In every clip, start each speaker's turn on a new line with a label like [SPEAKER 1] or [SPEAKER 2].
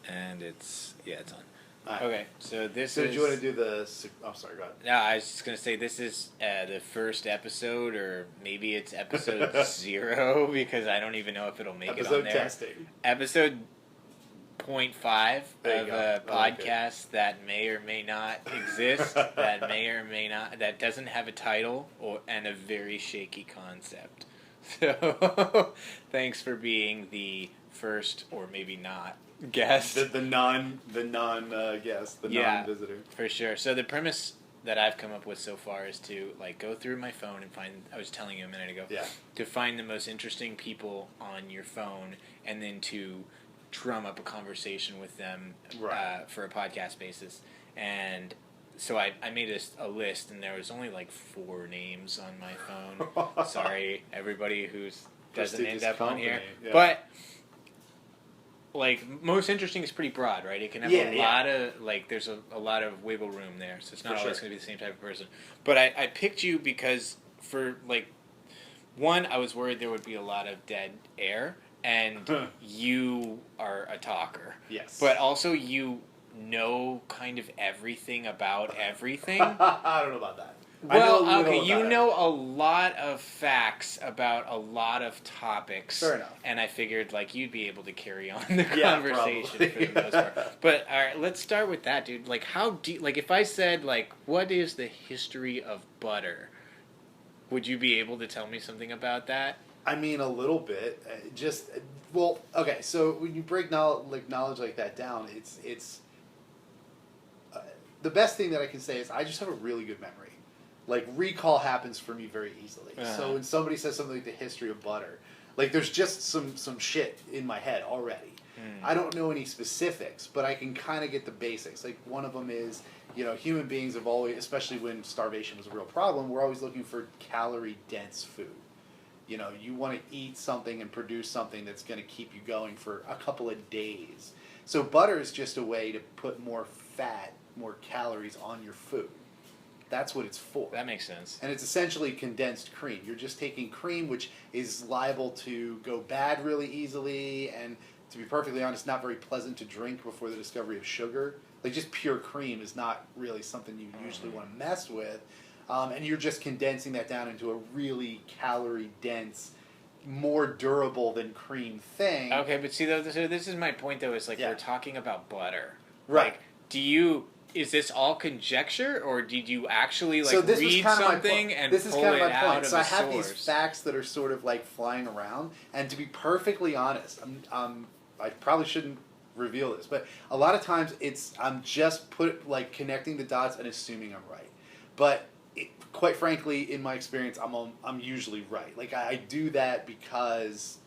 [SPEAKER 1] And it's on.
[SPEAKER 2] Right.
[SPEAKER 1] Okay, so this
[SPEAKER 2] So
[SPEAKER 1] is...
[SPEAKER 2] do you want to do the... Oh, sorry, go ahead.
[SPEAKER 1] No, I was just going to say this is the first episode, or maybe it's episode 0, because I don't even know if it'll make it on there.
[SPEAKER 2] Episode testing.
[SPEAKER 1] Episode 0.5
[SPEAKER 2] There
[SPEAKER 1] of
[SPEAKER 2] you go.
[SPEAKER 1] a
[SPEAKER 2] I like
[SPEAKER 1] podcast that may or may not exist, that may or may not, that doesn't have a title, and a very shaky concept. So, thanks for being the first, or maybe not, guest.
[SPEAKER 2] The non-guest, the non-visitor.
[SPEAKER 1] For sure. So the premise that I've come up with so far is to go through my phone and find, I was telling you a minute ago, to find the most interesting people on your phone, and then to drum up a conversation with them for a podcast basis. And so I made a list, and there was only 4 names on my phone. Sorry, everybody who doesn't end up on here. Yeah. But most interesting is pretty broad, right? It can have a lot of, there's a lot of wiggle room there, so it's not always going to be the same type of person. But I picked you because for, one, I was worried there would be a lot of dead air, and you are a talker.
[SPEAKER 2] Yes.
[SPEAKER 1] But also you know kind of everything about everything.
[SPEAKER 2] I don't know about that.
[SPEAKER 1] Well, okay, you know a lot of facts about a lot of topics.
[SPEAKER 2] Fair enough.
[SPEAKER 1] And I figured, you'd be able to carry on the conversation for the most part. But, all right, let's start with that, dude. How deep, if I said, what is the history of butter? Would you be able to tell me something about that?
[SPEAKER 2] I mean, a little bit. Okay, so when you break knowledge like that down, it's the best thing that I can say is I just have a really good memory. Recall happens for me very easily. So when somebody says something like the history of butter, there's just some shit in my head already. I don't know any specifics, but I can kind of get the basics. One of them is, human beings have always, especially when starvation was a real problem, we're always looking for calorie-dense food. You want to eat something and produce something that's going to keep you going for a couple of days. So butter is just a way to put more fat, more calories on your food. That's what it's for.
[SPEAKER 1] That makes sense.
[SPEAKER 2] And it's essentially condensed cream. You're just taking cream, which is liable to go bad really easily, and to be perfectly honest, not very pleasant to drink before the discovery of sugar. Just pure cream is not really something you usually want to mess with. And you're just condensing that down into a really calorie-dense, more durable than cream thing.
[SPEAKER 1] Okay, but see, this is my point, though, is we're talking about butter.
[SPEAKER 2] Right.
[SPEAKER 1] Is this all conjecture, or did you actually
[SPEAKER 2] read
[SPEAKER 1] something and pull it out of a source?
[SPEAKER 2] So I have these facts that are sort of flying around, and to be perfectly honest, I probably shouldn't reveal this, but a lot of times I'm just connecting the dots and assuming I'm right. But quite frankly, in my experience, I'm usually right. I do that because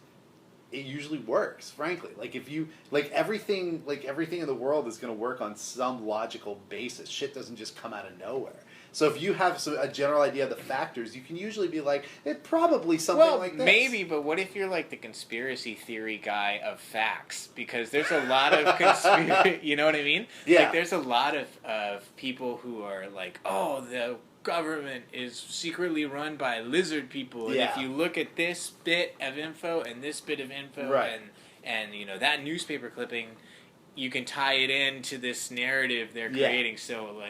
[SPEAKER 2] it usually works, frankly. If you everything in the world is going to work on some logical basis. Shit doesn't just come out of nowhere. So if you have a general idea of the factors, you can usually be it's probably something like this.
[SPEAKER 1] Maybe, but what if you're the conspiracy theory guy of facts? Because there's a lot of conspiracy, you know what I mean?
[SPEAKER 2] Yeah.
[SPEAKER 1] There's a lot of people who are the government is secretly run by lizard people, and if you look at this bit of info and this bit of info and that newspaper clipping, you can tie it into this narrative they're creating. So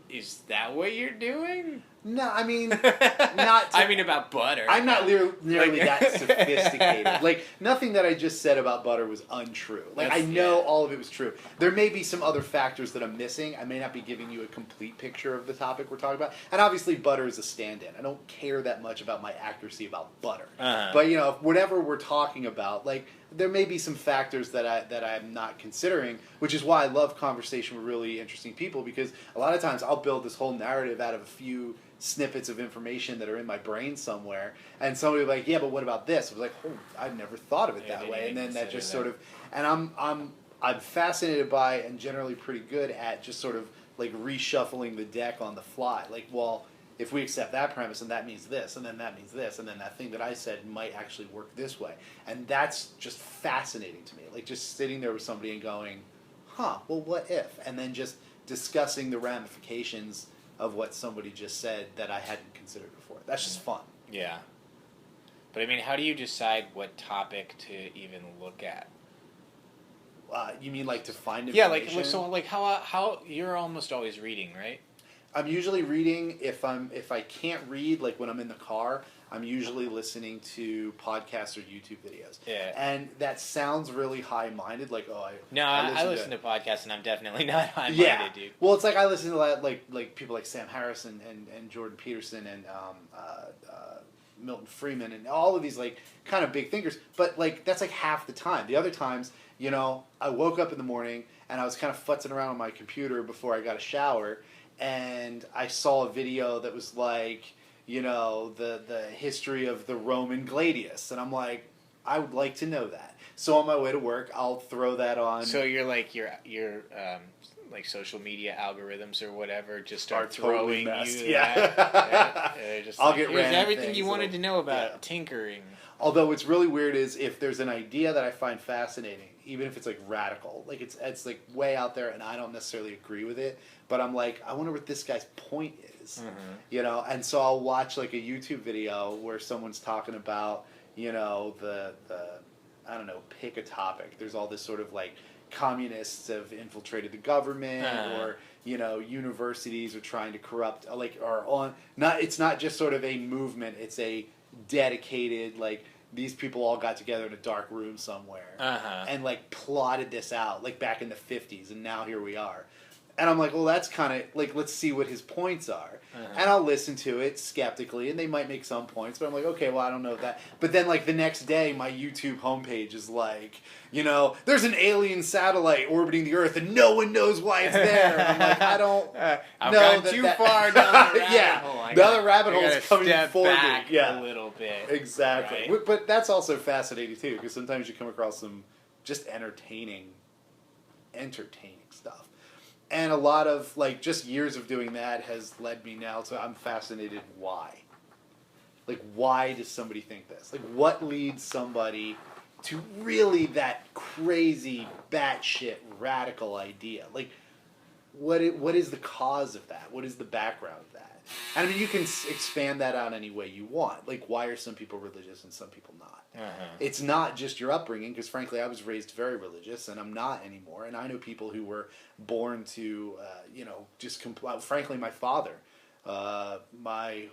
[SPEAKER 1] is that what you're doing?
[SPEAKER 2] No, I mean, not...
[SPEAKER 1] I mean about butter.
[SPEAKER 2] I'm not nearly that sophisticated. Nothing that I just said about butter was untrue. I know all of it was true. There may be some other factors that I'm missing. I may not be giving you a complete picture of the topic we're talking about. And obviously butter is a stand-in. I don't care that much about my accuracy about butter. But, whatever we're talking about, there may be some factors that I'm not considering, which is why I love conversation with really interesting people, because a lot of times I'll build this whole narrative out of a few snippets of information that are in my brain somewhere, and somebody will be like, yeah, but what about this? I was oh, I've never thought of it that way, and then that just sort of, and I'm fascinated by and generally pretty good at just sort of reshuffling the deck on the fly. Well, if we accept that premise, and that means this, and then that means this, and then that thing that I said might actually work this way. And that's just fascinating to me. Just sitting there with somebody and going, well, what if? And then just discussing the ramifications of what somebody just said that I hadn't considered before. That's just fun.
[SPEAKER 1] Yeah. But, how do you decide what topic to even look at?
[SPEAKER 2] You mean like to find
[SPEAKER 1] information?
[SPEAKER 2] Yeah,
[SPEAKER 1] so like how you're almost always reading, right?
[SPEAKER 2] I'm usually reading if I can't read, like when I'm in the car, I'm usually listening to podcasts or YouTube videos.
[SPEAKER 1] Yeah.
[SPEAKER 2] And that sounds really high-minded, like, oh,
[SPEAKER 1] I listen to podcasts, and I'm definitely not high-minded, dude.
[SPEAKER 2] Well, it's like I listen to like people like Sam Harris and Jordan Peterson and Milton Friedman and all of these like kind of big thinkers. But like that's like half the time. The other times, you know, I woke up in the morning and I was kind of futzing around on my computer before I got a shower, and I saw a video that was like, you know, the history of the Roman gladius, and I'm like, I would like to know that. So on my way to work, I'll throw that on.
[SPEAKER 1] So you're like your like social media algorithms or whatever just start throwing
[SPEAKER 2] totally
[SPEAKER 1] you that. Just
[SPEAKER 2] I'll
[SPEAKER 1] like,
[SPEAKER 2] get
[SPEAKER 1] here's everything
[SPEAKER 2] things
[SPEAKER 1] you wanted to know about tinkering.
[SPEAKER 2] Although what's really weird is if there's an idea that I find fascinating, even if it's like radical, like it's like way out there and I don't necessarily agree with it, but I'm like, I wonder what this guy's point is, you know? And so I'll watch like a YouTube video where someone's talking about, you know, the I don't know, pick a topic. There's all this sort of like communists have infiltrated the government, or you know, universities are trying to corrupt, like, are on. Not, it's not just sort of a movement. It's a dedicated, like, these people all got together in a dark room somewhere and like plotted this out, like back in the 50s, and now here we are. And I'm like, well, that's kind of like, let's see what his points are. And I'll listen to it skeptically, and they might make some points, but I'm like, okay, well, I don't know that. But then, like, the next day, my YouTube homepage is like, you know, there's an alien satellite orbiting the Earth, and no one knows why it's there. And I'm like, I don't
[SPEAKER 1] I've
[SPEAKER 2] know
[SPEAKER 1] gone too far down the rabbit hole.
[SPEAKER 2] The other rabbit hole is coming forward.
[SPEAKER 1] Back a little bit.
[SPEAKER 2] Exactly. Right? But that's also fascinating, too, because sometimes you come across some just entertaining stuff. And a lot of, like, just years of doing that has led me now to, I'm fascinated why. Like, why does somebody think this? Like, what leads somebody to really that crazy, batshit, radical idea? Like, what is the cause of that? What is the background of that? And I mean, you can expand that out any way you want. Like, why are some people religious and some people not? It's not just your upbringing, because frankly, I was raised very religious, and I'm not anymore. And I know people who were born to, you know, just frankly, my father, my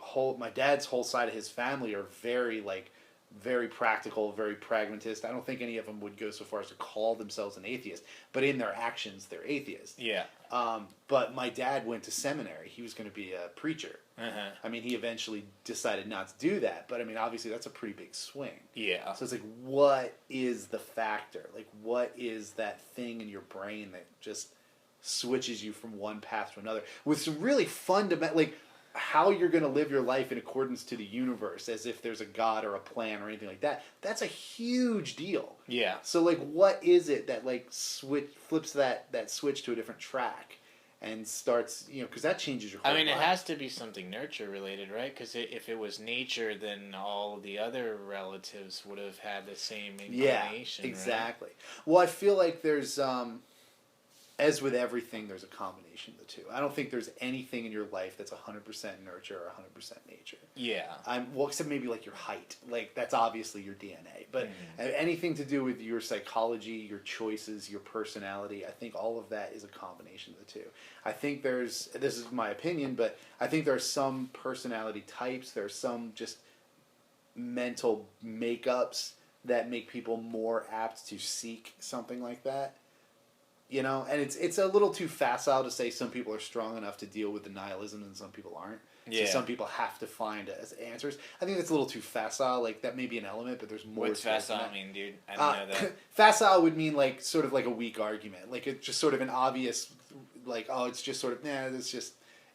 [SPEAKER 2] dad's whole side of his family are very, like, very practical, very pragmatist. I don't think any of them would go so far as to call themselves an atheist, but in their actions, they're atheists. Yeah. But my dad went to seminary. He was going to be a preacher. I mean, he eventually decided not to do that, but I mean, obviously, that's a pretty big swing. Yeah. So it's like, what is the factor? Like, what is that thing in your brain that just switches you from one path to another with some really fundamental, like, how you're going to live your life in accordance to the universe, as if there's a God or a plan or anything like that. That's a huge deal. Yeah. So, like, what is it that, like, flips that switch to a different track and starts, you know, because that changes your whole life.
[SPEAKER 1] I mean, it has to be something nurture related, right? Because if it was nature, then all the other relatives would have had the same inclination.
[SPEAKER 2] Yeah, exactly.
[SPEAKER 1] Right?
[SPEAKER 2] Well, I feel like there's, as with everything, there's a combination of the two. I don't think there's anything in your life that's 100% nurture or 100% nature. Yeah. Well, except maybe like your height. Like, that's obviously your DNA. But anything to do with your psychology, your choices, your personality, I think all of that is a combination of the two. I think this is my opinion, but I think there are some personality types, there are some just mental makeups that make people more apt to seek something like that. You know, and it's a little too facile to say some people are strong enough to deal with the nihilism and some people aren't. Yeah. So some people have to find answers. I think that's a little too facile. Like, that may be an element, but there's more.
[SPEAKER 1] What's facile mean, dude? I don't know that.
[SPEAKER 2] Facile would mean, like, sort of like a weak argument. Like, it's just sort of an obvious, like, oh, it's just sort of,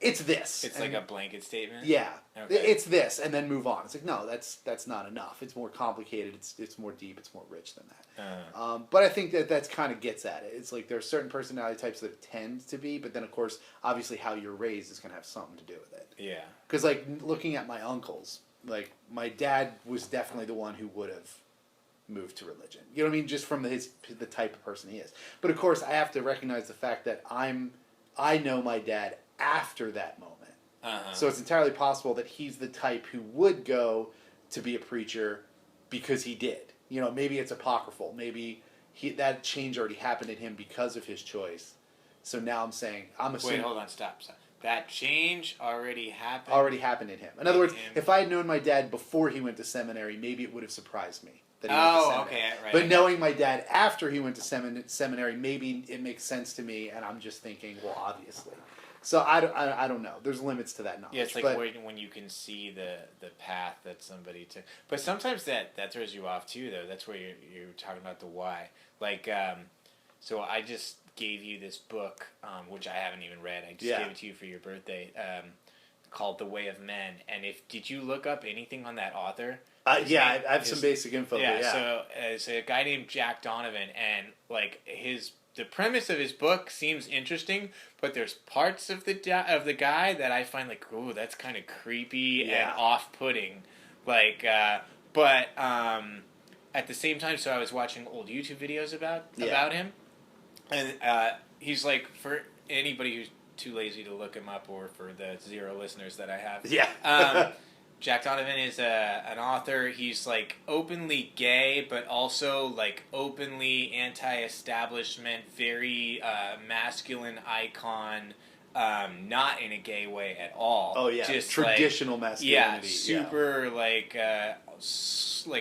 [SPEAKER 2] it's this.
[SPEAKER 1] It's like a blanket statement?
[SPEAKER 2] Yeah. Okay. It's this, and then move on. It's like, no, that's not enough. It's more complicated. It's more deep. It's more rich than that. But I think that's kind of gets at it. It's like there are certain personality types that tend to be, but then, of course, obviously how you're raised is going to have something to do with it. Yeah. Because, like, looking at my uncles, like, my dad was definitely the one who would have moved to religion. You know what I mean? Just from the type of person he is. But, of course, I have to recognize the fact that I know my dad after that moment. So it's entirely possible that he's the type who would go to be a preacher because he did. You know, maybe it's apocryphal. Maybe that change already happened in him because of his choice. So now I'm assuming.
[SPEAKER 1] Wait, hold on, stop. That change already happened.
[SPEAKER 2] Already happened in him. In other words, if I had known my dad before he went to seminary, maybe it would have surprised me that he went to seminary.
[SPEAKER 1] Okay, right.
[SPEAKER 2] But knowing my dad after he went to seminary, maybe it makes sense to me, and I'm just thinking, well, obviously. So I don't know. There's limits to that knowledge.
[SPEAKER 1] Yeah, it's like when you can see the path that somebody took. But sometimes that throws you off too, though. That's where you're talking about the why. Like, so I just gave you this book, which I haven't even read. I just gave it to you for your birthday, called The Way of Men. And did you look up anything on that author? I
[SPEAKER 2] have some basic info.
[SPEAKER 1] Yeah, so it's a guy named Jack Donovan, and like the premise of his book seems interesting, but there's parts of the guy that I find like, ooh, that's kind of creepy and off-putting. Like, but at the same time, so I was watching old YouTube videos about him, and he's like, for anybody who's too lazy to look him up, or for the 0 listeners that I have, Jack Donovan is an author. He's like openly gay, but also like openly anti-establishment, very masculine icon, not in a gay way at all.
[SPEAKER 2] Oh yeah, just traditional masculinity.
[SPEAKER 1] Yeah, super like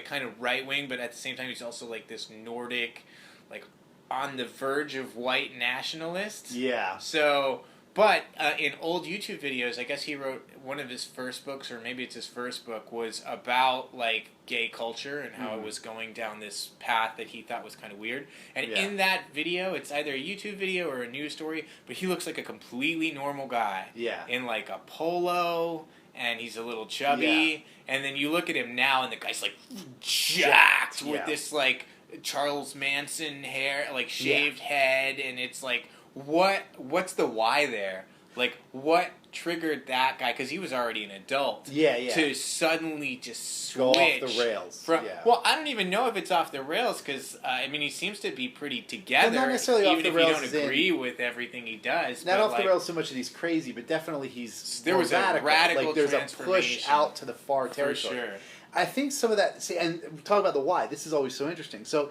[SPEAKER 1] kind of right wing, but at the same time he's also like this Nordic, like on the verge of white nationalist.
[SPEAKER 2] Yeah.
[SPEAKER 1] So. But in old YouTube videos, I guess he wrote one of his first books, or maybe it's his first book, was about like gay culture and how it was going down this path that he thought was kind of weird. And in that video, it's either a YouTube video or a news story, but he looks like a completely normal guy.
[SPEAKER 2] Yeah.
[SPEAKER 1] In like a polo, and he's a little chubby. Yeah. And then you look at him now, and the guy's like jacked with this like Charles Manson hair, like shaved head, and it's like. What's the why there? Like, what triggered that guy? Because he was already an adult. To suddenly just switch.
[SPEAKER 2] Go off the rails.
[SPEAKER 1] Well, I don't even know if it's off the rails, because, I mean, he seems to be pretty together.
[SPEAKER 2] Well, not necessarily
[SPEAKER 1] even
[SPEAKER 2] off the
[SPEAKER 1] if
[SPEAKER 2] rails.
[SPEAKER 1] You don't agree with everything he does.
[SPEAKER 2] Not off the rails so much that he's crazy, but definitely he's
[SPEAKER 1] there was a radical
[SPEAKER 2] like, there's a push out to the far territory.
[SPEAKER 1] For sure.
[SPEAKER 2] I think some of that... See, and talk about the why. This is always so interesting. So,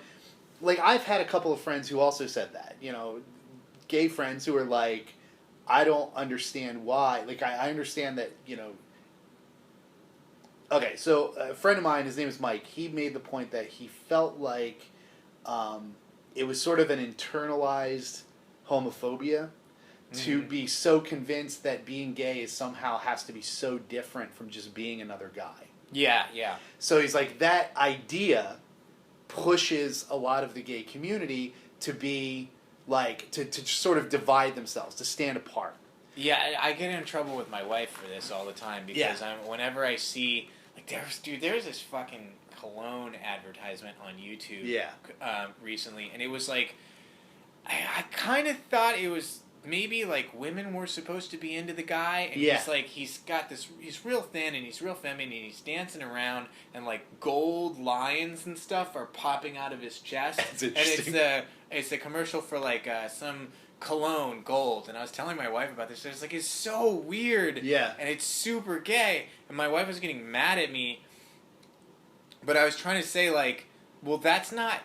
[SPEAKER 2] like, I've had a couple of friends who also said that, you know... Gay friends who are like, I don't understand why. Like, I understand that, you know... Okay, so a friend of mine, his name is Mike, he made the point that he felt like it was sort of an internalized homophobia to be so convinced that being gay is somehow has to be so different from just being another guy.
[SPEAKER 1] Yeah.
[SPEAKER 2] So he's like, that idea pushes a lot of the gay community to be... like, to sort of divide themselves, to stand apart.
[SPEAKER 1] Yeah, I get in trouble with my wife for this all the time, because whenever I see, like, there's this fucking cologne advertisement on YouTube recently, and it was like, I kind of thought it was maybe, like, women were supposed to be into the guy, and he's like, he's real thin, and he's real feminine, and he's dancing around, and, like, gold lions and stuff are popping out of his chest.
[SPEAKER 2] That's interesting.
[SPEAKER 1] And it's a commercial for, like, some cologne, gold, and I was telling my wife about this, and it's like, it's so weird, and it's super gay, and my wife was getting mad at me, but I was trying to say, like, well, that's not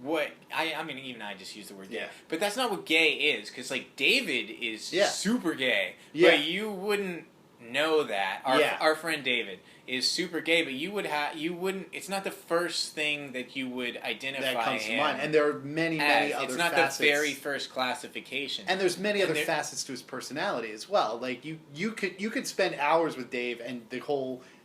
[SPEAKER 1] what I mean, even I just use the word gay, but that's not what gay is, because like David is super gay, but you wouldn't know that. Our friend David is super gay, but you wouldn't. It's not the first thing that you would identify
[SPEAKER 2] that comes
[SPEAKER 1] him
[SPEAKER 2] to mind, and there are many other facets.
[SPEAKER 1] It's not the very first classification,
[SPEAKER 2] and there's many other facets to his personality as well. Like you could spend hours with Dave, and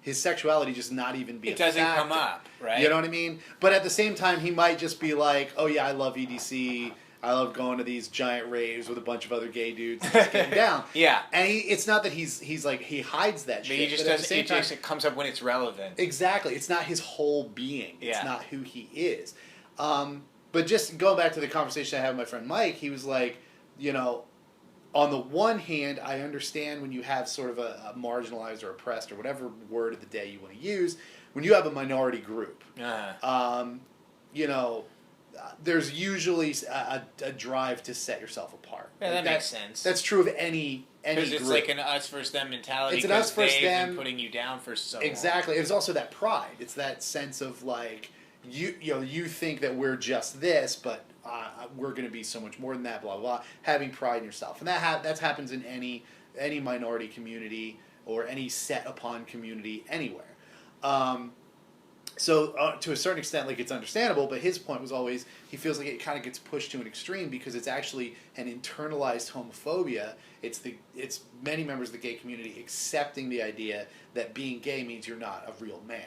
[SPEAKER 2] his sexuality just not even be
[SPEAKER 1] it doesn't come up, right?
[SPEAKER 2] You know what I mean? But at the same time, he might just be like, oh yeah, I love EDC, I love going to these giant raves with a bunch of other gay dudes and just getting down. And it's not that he's like, he hides that shit.
[SPEAKER 1] He just doesn't, it comes up when it's relevant.
[SPEAKER 2] Exactly. It's not his whole being. It's not who he is. But just going back to the conversation I had with my friend Mike, he was like, you know, on the one hand, I understand when you have sort of a marginalized or oppressed or whatever word of the day you want to use, when you have a minority group, you know, there's usually a drive to set yourself apart.
[SPEAKER 1] Yeah, that makes sense.
[SPEAKER 2] That's true of any group.
[SPEAKER 1] Because it's like an us versus them mentality.
[SPEAKER 2] It's an us versus them.
[SPEAKER 1] Been putting you down for so
[SPEAKER 2] exactly.
[SPEAKER 1] long.
[SPEAKER 2] It's also that pride. It's that sense of like, you think that we're just this, but we're going to be so much more than that. Blah blah blah. Having pride in yourself, and that happens in any minority community or any set upon community anywhere. So to a certain extent, like, it's understandable, but his point was always he feels like it kind of gets pushed to an extreme because it's actually an internalized homophobia. It's many members of the gay community accepting the idea that being gay means you're not a real man.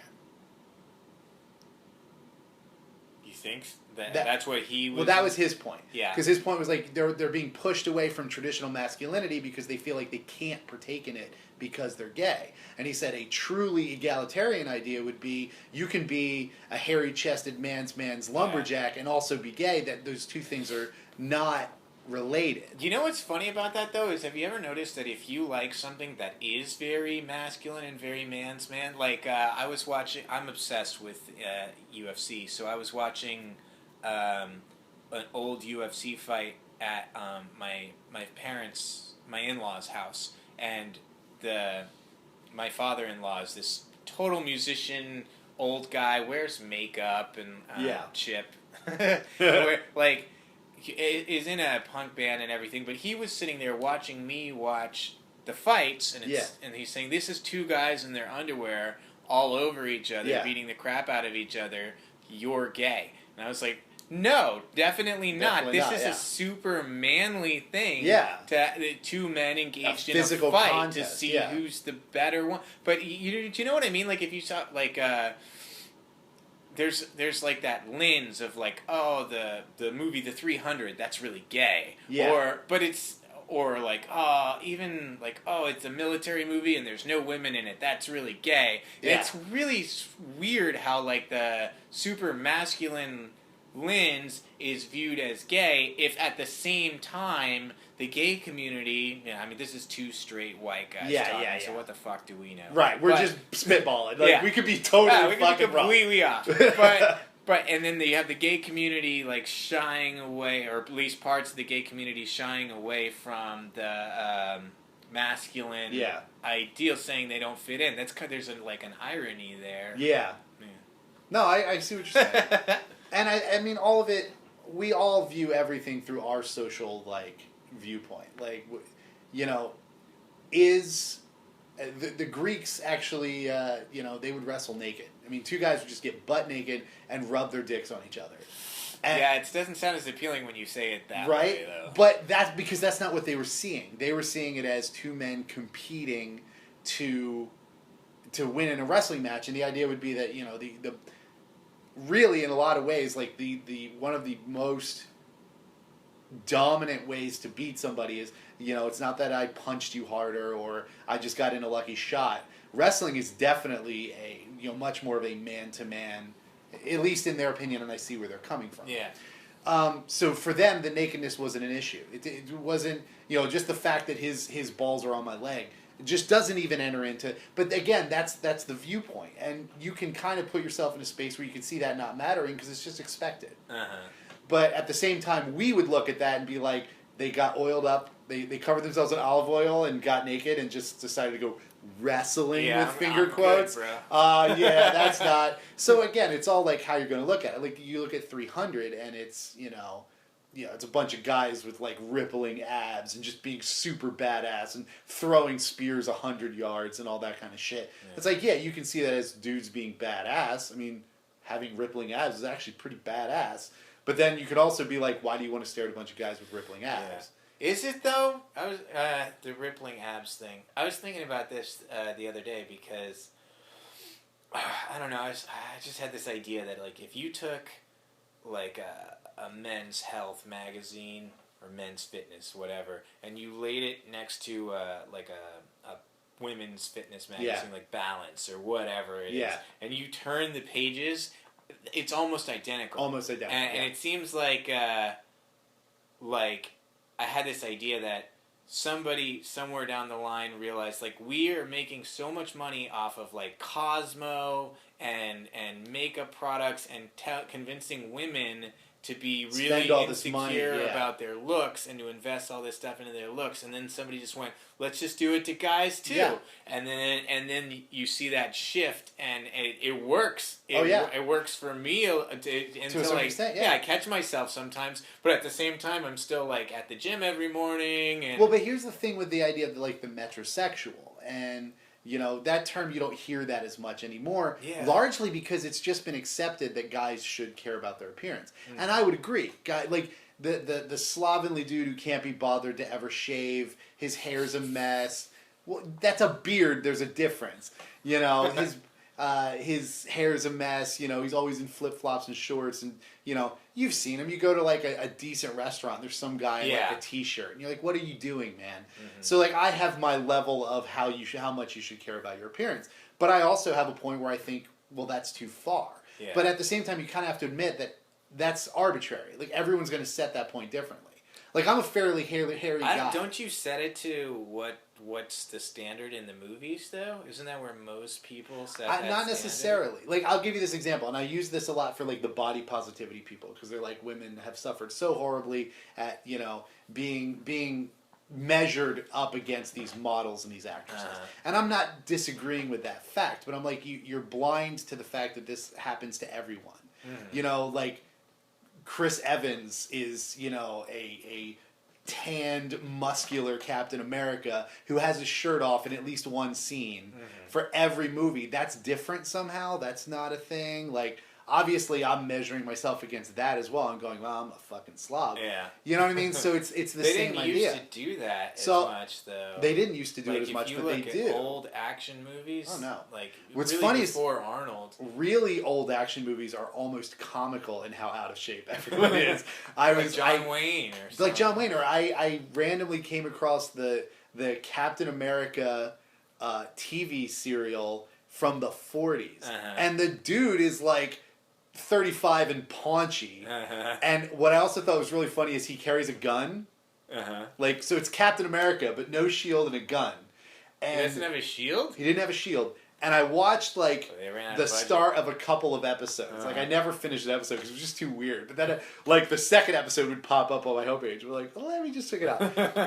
[SPEAKER 1] You think that's what he was?
[SPEAKER 2] Well, that was his point.
[SPEAKER 1] Yeah.
[SPEAKER 2] Because his point was like they're being pushed away from traditional masculinity because they feel like they can't partake in it because they're gay. And he said a truly egalitarian idea would be you can be a hairy-chested man's lumberjack and also be gay. That those two things are not related.
[SPEAKER 1] You know what's funny about that, though, is have you ever noticed that if you like something that is very masculine and very man's man, like I'm obsessed with UFC, so I was watching an old UFC fight at my in-laws' house, and my father-in-law is this total musician, old guy, wears makeup and chip, like, is in a punk band and everything, but he was sitting there watching me watch the fights, and and he's saying, this is two guys in their underwear all over each other, beating the crap out of each other, you're gay. And I was like, no, definitely not. This is a super manly thing. Yeah. Two men engaged in a fight contest, to see who's the better one. But do you know what I mean? Like, if you saw, like, there's like that lens of like, oh, the movie The 300, that's really gay. Yeah. Or like, even like, oh, it's a military movie and there's no women in it, that's really gay. Yeah. It's really weird how, like, the super masculine lens is viewed as gay, if at the same time the gay community, I mean, this is two straight white guys talking, so what the fuck do we know?
[SPEAKER 2] Right, we're just spitballing. Like, we could be totally fucking
[SPEAKER 1] completely off. But and then you have the gay community, like, shying away, or at least parts of the gay community shying away from the masculine ideal, saying they don't fit in. That's there's an irony there.
[SPEAKER 2] Yeah. No, I see what you're saying. And I mean, all of it, we all view everything through our social, like, viewpoint. Like, is the Greeks actually, they would wrestle naked. I mean, two guys would just get butt naked and rub their dicks on each other. And,
[SPEAKER 1] it doesn't sound as appealing when you say it that way, though.
[SPEAKER 2] But that's because that's not what they were seeing. They were seeing it as two men competing to win in a wrestling match, and the idea would be that, the really, in a lot of ways, like, the one of the most dominant ways to beat somebody is, it's not that I punched you harder or I just got in a lucky shot. Wrestling is definitely much more of a man-to-man, at least in their opinion, and I see where they're coming from. Yeah. So for them, the nakedness wasn't an issue. It wasn't, just the fact that his balls are on my leg. It just doesn't even enter into... But again, that's the viewpoint. And you can kind of put yourself in a space where you can see that not mattering because it's just expected. Uh-huh. But at the same time, we would look at that and be like, they got oiled up, they covered themselves in olive oil and got naked and just decided to go wrestling with finger quotes. Good, bro. That's not... So again, it's all like how you're going to look at it. Like, you look at 300 and it's, it's a bunch of guys with, like, rippling abs and just being super badass and throwing spears 100 yards and all that kind of shit. Yeah. It's like, you can see that as dudes being badass. I mean, having rippling abs is actually pretty badass. But then you could also be like, why do you want to stare at a bunch of guys with rippling abs?
[SPEAKER 1] Yeah. Is it, though? I was the rippling abs thing. I was thinking about this the other day because, I don't know, I just had this idea that, like, if you took, like, a Men's Health magazine or Men's Fitness, whatever, and you laid it next to like a women's fitness magazine, like Balance or whatever it is, and you turn the pages, it's almost identical. And it seems like I had this idea that somebody somewhere down the line realized, like, we are making so much money off of, like, Cosmo and makeup products and convincing women to be really
[SPEAKER 2] spend all
[SPEAKER 1] insecure
[SPEAKER 2] this money,
[SPEAKER 1] about their looks and to invest all this stuff into their looks, and then somebody just went, let's just do it to guys too, and then you see that shift, and it works. It works for me until
[SPEAKER 2] a certain extent,
[SPEAKER 1] I catch myself sometimes, but at the same time I'm still like at the gym every morning. And
[SPEAKER 2] well, but here's the thing with the idea of like the metrosexual, and you know, that term, you don't hear that as much anymore, largely because it's just been accepted that guys should care about their appearance. And I would agree. Like, the slovenly dude who can't be bothered to ever shave, his hair's a mess. Well, that's a beard, there's a difference. You know, his hair's a mess, you know, he's always in flip-flops and shorts, and, you know, you've seen him. You go to, like, a decent restaurant, there's some guy in, like, a t-shirt, and you're like, what are you doing, man? Mm-hmm. So, like, I have my level of how much you should care about your appearance. But I also have a point where I think, well, that's too far. Yeah. But at the same time, you kind of have to admit that that's arbitrary. Like, everyone's going to set that point differently. Like, I'm a fairly hairy guy.
[SPEAKER 1] Don't you set it to what's the standard in the movies, though? Isn't that where most people set that
[SPEAKER 2] Not necessarily. Like, I'll give you this example, and I use this a lot for, like, the body positivity people, because they're like, women have suffered so horribly at, you know, being measured up against these models and these actresses. And I'm not disagreeing with that fact, but I'm like, you're blind to the fact that this happens to everyone. You know, like, Chris Evans is, you know, a tanned, muscular Captain America who has his shirt off in at least one scene for every movie. That's different somehow. That's not a thing. Like, obviously, I'm measuring myself against that as well. I'm going, well, I'm a fucking slob. Yeah. You know what I mean? So it's the same idea.
[SPEAKER 1] They didn't used to do that as much, though.
[SPEAKER 2] They didn't used to do it as much, but they do.
[SPEAKER 1] If you look at old action movies, like,
[SPEAKER 2] what's
[SPEAKER 1] really
[SPEAKER 2] funny
[SPEAKER 1] before Arnold.
[SPEAKER 2] Really old action movies are almost comical in how out of shape everyone is.
[SPEAKER 1] John Wayne or something.
[SPEAKER 2] Like John Wayne, or I randomly came across the Captain America TV serial from the 40s. And the dude is like 35 and paunchy. And what I also thought was really funny is he carries a gun. Like, so it's Captain America, but no shield and a gun. And
[SPEAKER 1] he doesn't have a shield?
[SPEAKER 2] He didn't have a shield. And I watched, like, the start of a couple of episodes. Like, I never finished an episode because it was just too weird. But then, like, the second episode would pop up on my homepage. We're like, well, let me just check it out.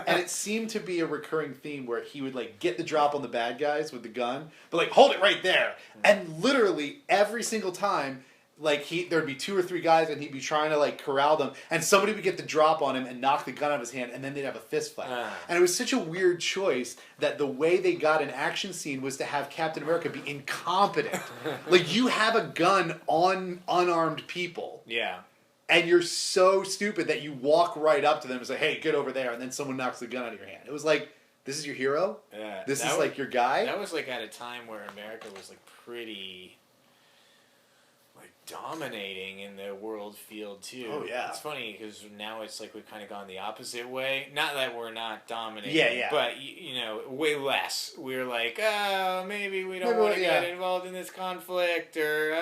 [SPEAKER 2] And it seemed to be a recurring theme where he would, like, get the drop on the bad guys with the gun, but, like, hold it right there. And literally every single time, like, there'd be 2 or 3 guys, and he'd be trying to, like, corral them, and somebody would get the drop on him and knock the gun out of his hand, and then they'd have a fist fight. And it was such a weird choice that the way they got an action scene was to have Captain America be incompetent. Like, you have a gun on unarmed people. Yeah. And you're so stupid that you walk right up to them and say, hey, get over there, and then someone knocks the gun out of your hand. It was like, this is your hero? Yeah. This is, like, your guy?
[SPEAKER 1] That was, like, at a time where America was, like, pretty dominating in the world field too. Oh yeah, it's funny because now it's like we've kind of gone the opposite way. Not that we're not dominating, but you know, way less. We're like, maybe we don't want to get involved in this conflict, or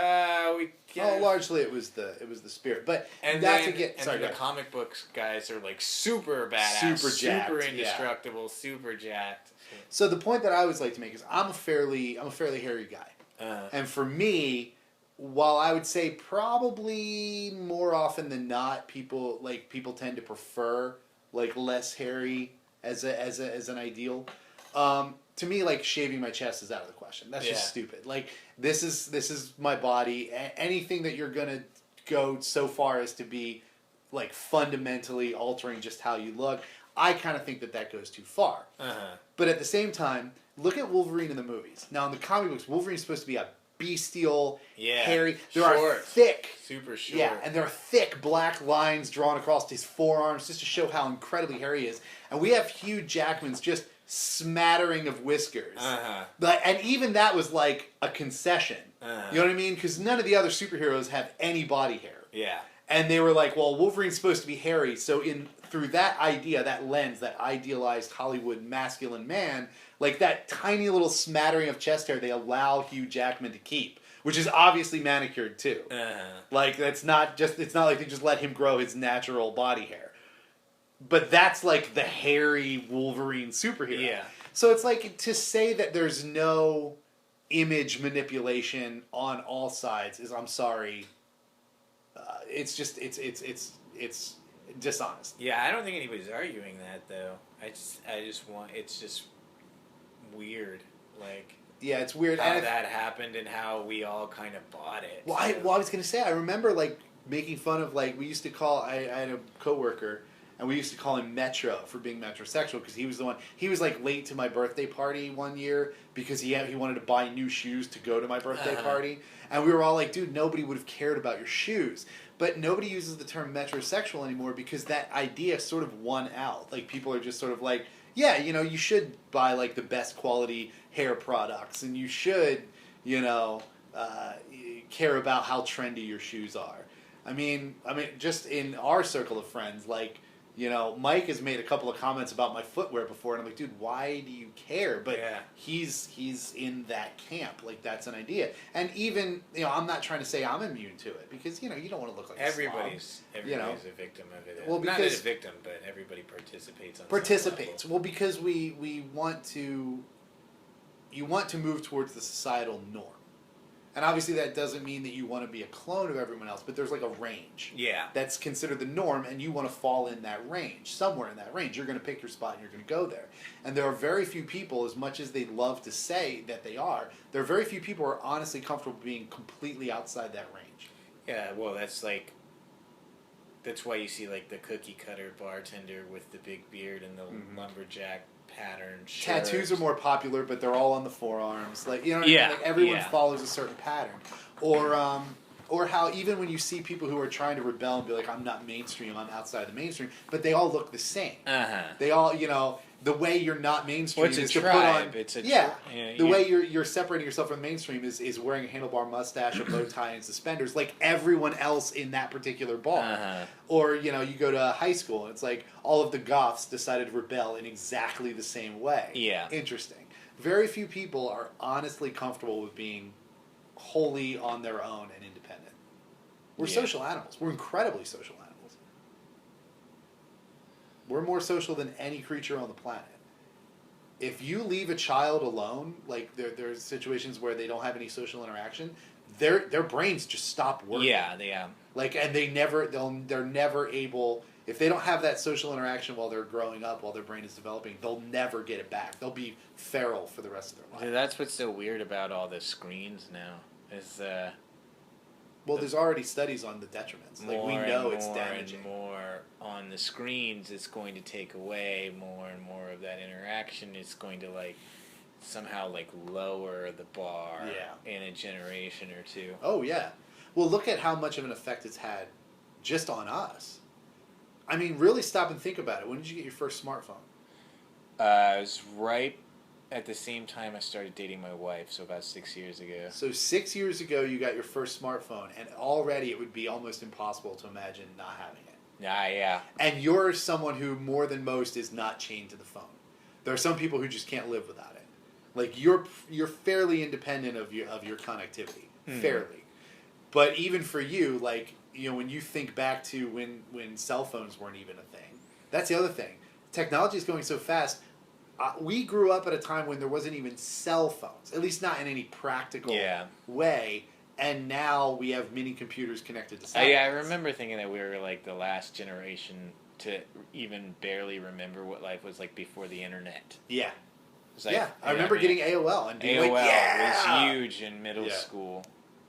[SPEAKER 2] largely it was the spirit. But
[SPEAKER 1] the comic books guys are like super badass, super jacked, super indestructible, super jacked.
[SPEAKER 2] So the point that I always like to make is I'm a fairly hairy guy, and for me, while I would say probably more often than not, people tend to prefer like less hairy as an ideal. To me, like, shaving my chest is out of the question. That's just stupid. Like, this is my body. Anything that you're gonna go so far as to be like fundamentally altering just how you look, I kind of think that goes too far. But at the same time, look at Wolverine in the movies. Now in the comic books, Wolverine's supposed to be a bestial, hairy. There are thick,
[SPEAKER 1] super short.
[SPEAKER 2] Yeah, and there are thick black lines drawn across his forearms just to show how incredibly hairy he is. And we have Hugh Jackman's just smattering of whiskers. And even that was like a concession. You know what I mean? Because none of the other superheroes have any body hair. Yeah. And they were like, well, Wolverine's supposed to be hairy, so through that idea, that lens, that idealized Hollywood masculine man, like that tiny little smattering of chest hair they allow Hugh Jackman to keep, which is obviously manicured too. Like, it's not like they just let him grow his natural body hair. But that's like the hairy Wolverine superhero. Yeah. So it's like, to say that there's no image manipulation on all sides is, I'm sorry, it's just it's dishonest.
[SPEAKER 1] Yeah, I don't think anybody's arguing that though. I just want it's just weird, like.
[SPEAKER 2] Yeah, it's weird
[SPEAKER 1] How that happened and how we all kind of bought it.
[SPEAKER 2] Well, I was gonna say I remember like making fun of like we used to call I had a coworker and we used to call him Metro for being metrosexual because he was the one he was like late to my birthday party one year because he wanted to buy new shoes to go to my birthday party and we were all like, dude, nobody would have cared about your shoes. But nobody uses the term metrosexual anymore because that idea sort of won out. Like people are just sort of like, yeah, you know, you should buy like the best quality hair products and you should, you know, care about how trendy your shoes are. I mean, just in our circle of friends, like, you know, Mike has made a couple of comments about my footwear before, and I'm like, dude, why do you care? But he's in that camp, like that's an idea. And even, you know, I'm not trying to say I'm immune to it because you know you don't want to look like
[SPEAKER 1] everybody's
[SPEAKER 2] a slob, you know?
[SPEAKER 1] a victim of it.
[SPEAKER 2] Well, because,
[SPEAKER 1] not a victim, but everybody participates.
[SPEAKER 2] Well, because we want to. You want to move towards the societal norm. And obviously that doesn't mean that you want to be a clone of everyone else, but there's like a range.
[SPEAKER 1] Yeah. That's
[SPEAKER 2] considered the norm, and you want to fall in that range. Somewhere in that range. You're going to pick your spot and you're going to go there. And there are very few people, as much as they love to say that they are, there are very few people who are honestly comfortable being completely outside that range.
[SPEAKER 1] Yeah, well, that's why you see like the cookie cutter bartender with the big beard and the lumberjack pattern shirt.
[SPEAKER 2] Tattoos are more popular, but they're all on the forearms. Like, you know what I mean? Like everyone follows a certain pattern. Or how even when you see people who are trying to rebel and be like, I'm not mainstream, I'm outside the mainstream, but they all look the same. They all, you know, the way you're not mainstream is to put on... the way you're separating yourself from the mainstream is wearing a handlebar mustache, a bow tie, and suspenders like everyone else in that particular bar. Or, you know, you go to high school and it's like all of the goths decided to rebel in exactly the same way.
[SPEAKER 1] Yeah.
[SPEAKER 2] Interesting. Very few people are honestly comfortable with being wholly on their own and independent. We're social animals. We're incredibly social animals. We're more social than any creature on the planet. If you leave a child alone, like there's situations where they don't have any social interaction, their brains just stop working.
[SPEAKER 1] Yeah.
[SPEAKER 2] Like, and they're never able. If they don't have that social interaction while they're growing up, while their brain is developing, they'll never get it back. They'll be feral for the rest of their life.
[SPEAKER 1] That's what's so weird about all the screens now. Is
[SPEAKER 2] well, there's already studies on the detriments. Like, we know it's damaging.
[SPEAKER 1] More on the screens, it's going to take away more and more of that interaction. It's going to like somehow like lower the bar in a generation or two.
[SPEAKER 2] Oh yeah. Well, look at how much of an effect it's had just on us. I mean, really stop and think about it. When did you get your first smartphone?
[SPEAKER 1] It was right at the same time I started dating my wife, so about 6 years ago.
[SPEAKER 2] So 6 years ago, you got your first smartphone, and already it would be almost impossible to imagine not having it.
[SPEAKER 1] Yeah.
[SPEAKER 2] And you're someone who, more than most, is not chained to the phone. There are some people who just can't live without it. Like, you're fairly independent of your connectivity. Fairly. But even for you, like, you know, when you think back to when cell phones weren't even a thing, that's the other thing. Technology is going so fast. We grew up at a time when there wasn't even cell phones, at least not in any practical way. And now we have mini computers connected to satellites.
[SPEAKER 1] I remember thinking that we were like the last generation to even barely remember what life was like before the internet.
[SPEAKER 2] Yeah.
[SPEAKER 1] Like,
[SPEAKER 2] I remember getting AOL and being
[SPEAKER 1] AOL
[SPEAKER 2] like, yeah!
[SPEAKER 1] was huge in middle school.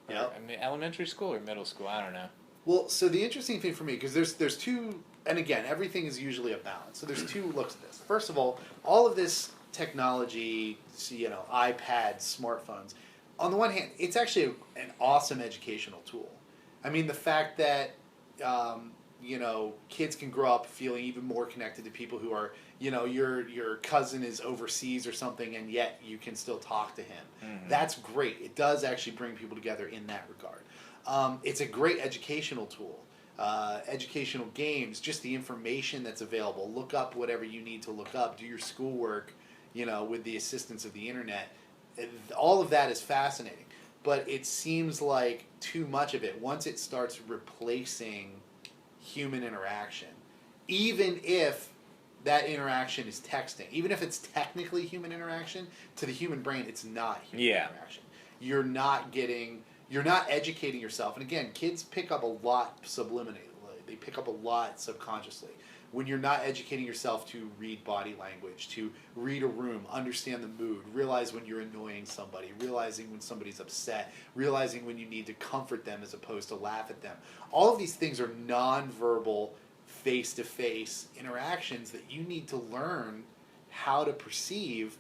[SPEAKER 2] Yep.
[SPEAKER 1] Elementary school or middle school, I don't know.
[SPEAKER 2] Well, so the interesting thing for me, because there's two, and again, everything is usually a balance. So there's two looks at this. First of all of this technology, you know, iPads, smartphones, on the one hand, it's actually an awesome educational tool. I mean, the fact that, you know, kids can grow up feeling even more connected to people who are, you know, your cousin is overseas or something, and yet you can still talk to him. Mm-hmm. That's great. It does actually bring people together in that regard. It's a great educational tool. Educational games, just the information that's available. Look up whatever you need to look up. Do your schoolwork, you know, with the assistance of the internet. All of that is fascinating. But it seems like too much of it, once it starts replacing human interaction, even if that interaction is texting, even if it's technically human interaction, to the human brain, it's not human interaction. You're not getting, you're not educating yourself. And again, kids pick up a lot subliminally. They pick up a lot subconsciously. When you're not educating yourself to read body language, to read a room, understand the mood, realize when you're annoying somebody, realizing when somebody's upset, realizing when you need to comfort them as opposed to laugh at them. All of these things are nonverbal, face-to-face interactions that you need to learn how to perceive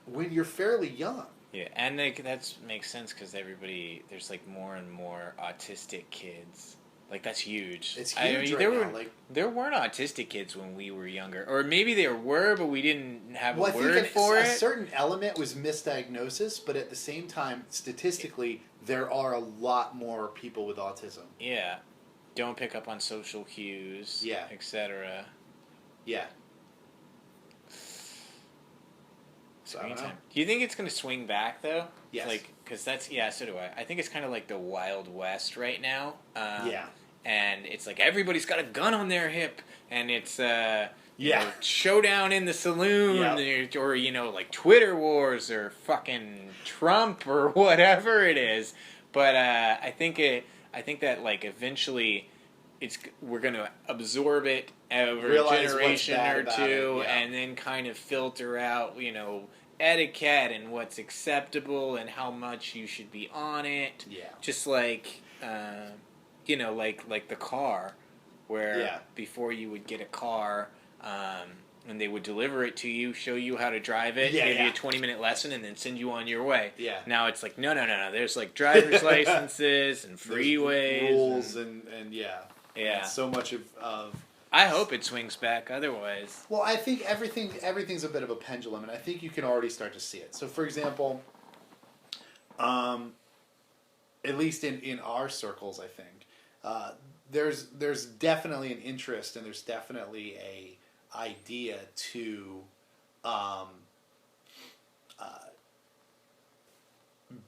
[SPEAKER 2] when you're fairly young.
[SPEAKER 1] Yeah, and like that makes sense because there's like more and more autistic kids. Like that's huge.
[SPEAKER 2] It's huge
[SPEAKER 1] there weren't autistic kids when we were younger, or maybe there were, but we didn't have a word for
[SPEAKER 2] it.
[SPEAKER 1] A
[SPEAKER 2] certain element was misdiagnosis, but at the same time, statistically, there are a lot more people with autism.
[SPEAKER 1] Yeah, don't pick up on social cues.
[SPEAKER 2] Yeah,
[SPEAKER 1] etc.
[SPEAKER 2] Yeah.
[SPEAKER 1] Screen time. Do you think it's going to swing back though?
[SPEAKER 2] Yes.
[SPEAKER 1] Like, because so do I. I think it's kind of like the Wild West right now.
[SPEAKER 2] Yeah.
[SPEAKER 1] And it's like everybody's got a gun on their hip, and it's you know, showdown in the saloon, or like Twitter wars, or fucking Trump, or whatever it is. But I think that like eventually, we're gonna absorb it over a generation or two, and then kind of filter out, etiquette and what's acceptable and how much you should be on it.
[SPEAKER 2] Yeah.
[SPEAKER 1] Just like, like the car, where before you would get a car, and they would deliver it to you, show you how to drive it, give you a 20-minute lesson, and then send you on your way.
[SPEAKER 2] Yeah.
[SPEAKER 1] Now it's like, no. There's like driver's licenses and freeways.
[SPEAKER 2] Rules and yeah.
[SPEAKER 1] Yeah.
[SPEAKER 2] And so much of...
[SPEAKER 1] I hope it swings back otherwise.
[SPEAKER 2] Well, I think everything's a bit of a pendulum, and I think you can already start to see it. So, for example, at least in our circles, I think, there's definitely an interest and there's definitely a idea to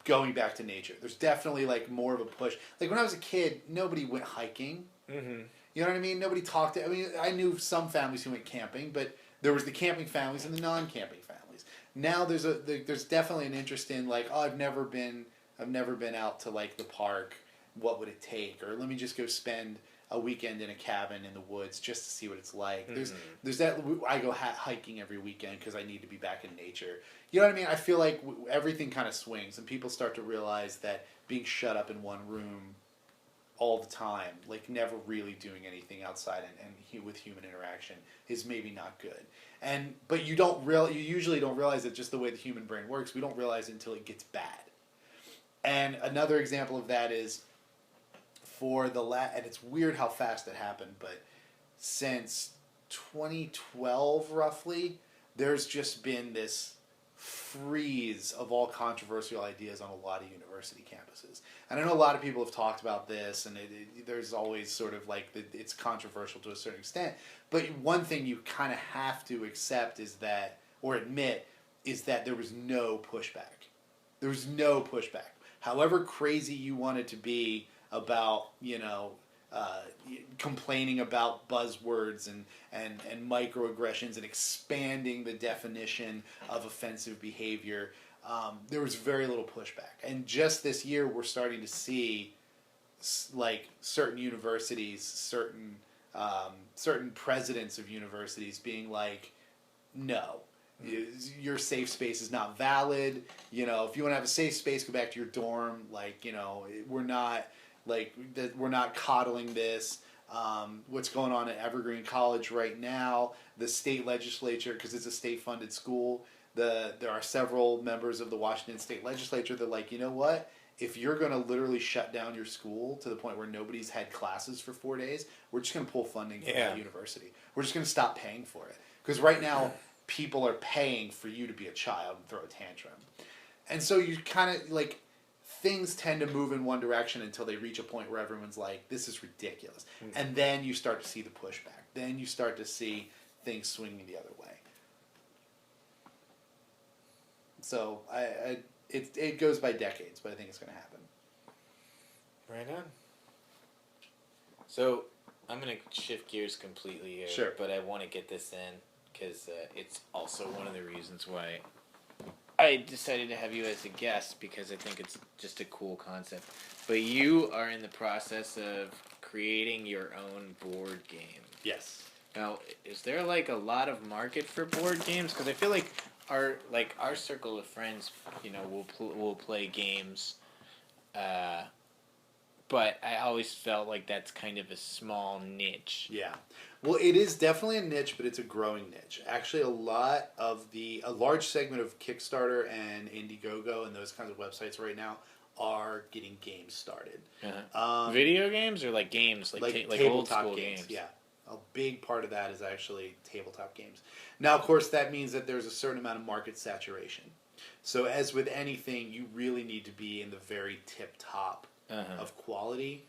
[SPEAKER 2] going back to nature. There's definitely like more of a push. Like when I was a kid, nobody went hiking.
[SPEAKER 1] Mm-hmm.
[SPEAKER 2] You know what I mean? Nobody talked to... I mean, I knew some families who went camping, but there was the camping families and the non-camping families. Now there's definitely an interest in like, oh, I've never been out to like the park. What would it take? Or let me just go spend a weekend in a cabin in the woods just to see what it's like. Mm-hmm. There's that. I go hiking every weekend because I need to be back in nature. You know what I mean? I feel like everything kind of swings, and people start to realize that being shut up in one room all the time, like never really doing anything outside and with human interaction is maybe not good. But you usually don't realize it just the way the human brain works. We don't realize it until it gets bad. And another example of that is and it's weird how fast it happened, but since 2012 roughly, there's just been this freeze of all controversial ideas on a lot of university campuses. And I know a lot of people have talked about this, and there's always sort of like it's controversial to a certain extent. But one thing you kind of have to accept admit is that there was no pushback. There was no pushback. However crazy you wanted to be about, complaining about buzzwords and microaggressions and expanding the definition of offensive behavior, there was very little pushback. And just this year, we're starting to see like certain universities, certain presidents of universities being like, no, your safe space is not valid. If you want to have a safe space, go back to your dorm. Like, we're not coddling this. What's going on at Evergreen College right now, the state legislature, because it's a state-funded school, there are several members of the Washington state legislature that are like, you know what? If you're going to literally shut down your school to the point where nobody's had classes for 4 days, we're just going to pull funding from that university. We're just going to stop paying for it. Because right now, people are paying for you to be a child and throw a tantrum. And so you kind of, like... things tend to move in one direction until they reach a point where everyone's like, this is ridiculous. Mm-hmm. And then you start to see the pushback. Then you start to see things swinging the other way. So it goes by decades, but I think it's going to happen.
[SPEAKER 1] Right on. So I'm going to shift gears completely here.
[SPEAKER 2] Sure.
[SPEAKER 1] But I want to get this in because it's also one of the reasons why I decided to have you as a guest because I think it's just a cool concept. But you are in the process of creating your own board game.
[SPEAKER 2] Yes.
[SPEAKER 1] Now, is there like a lot of market for board games? Because I feel like our circle of friends, will play games, but I always felt like that's kind of a small niche.
[SPEAKER 2] Yeah. Well, it is definitely a niche, but it's a growing niche. Actually, a large segment of Kickstarter and Indiegogo and those kinds of websites right now are getting games started.
[SPEAKER 1] Uh-huh. Video games or like games, like old school games?
[SPEAKER 2] Yeah. A big part of that is actually tabletop games. Now, of course, that means that there's a certain amount of market saturation. So as with anything, you really need to be in the very tip top of quality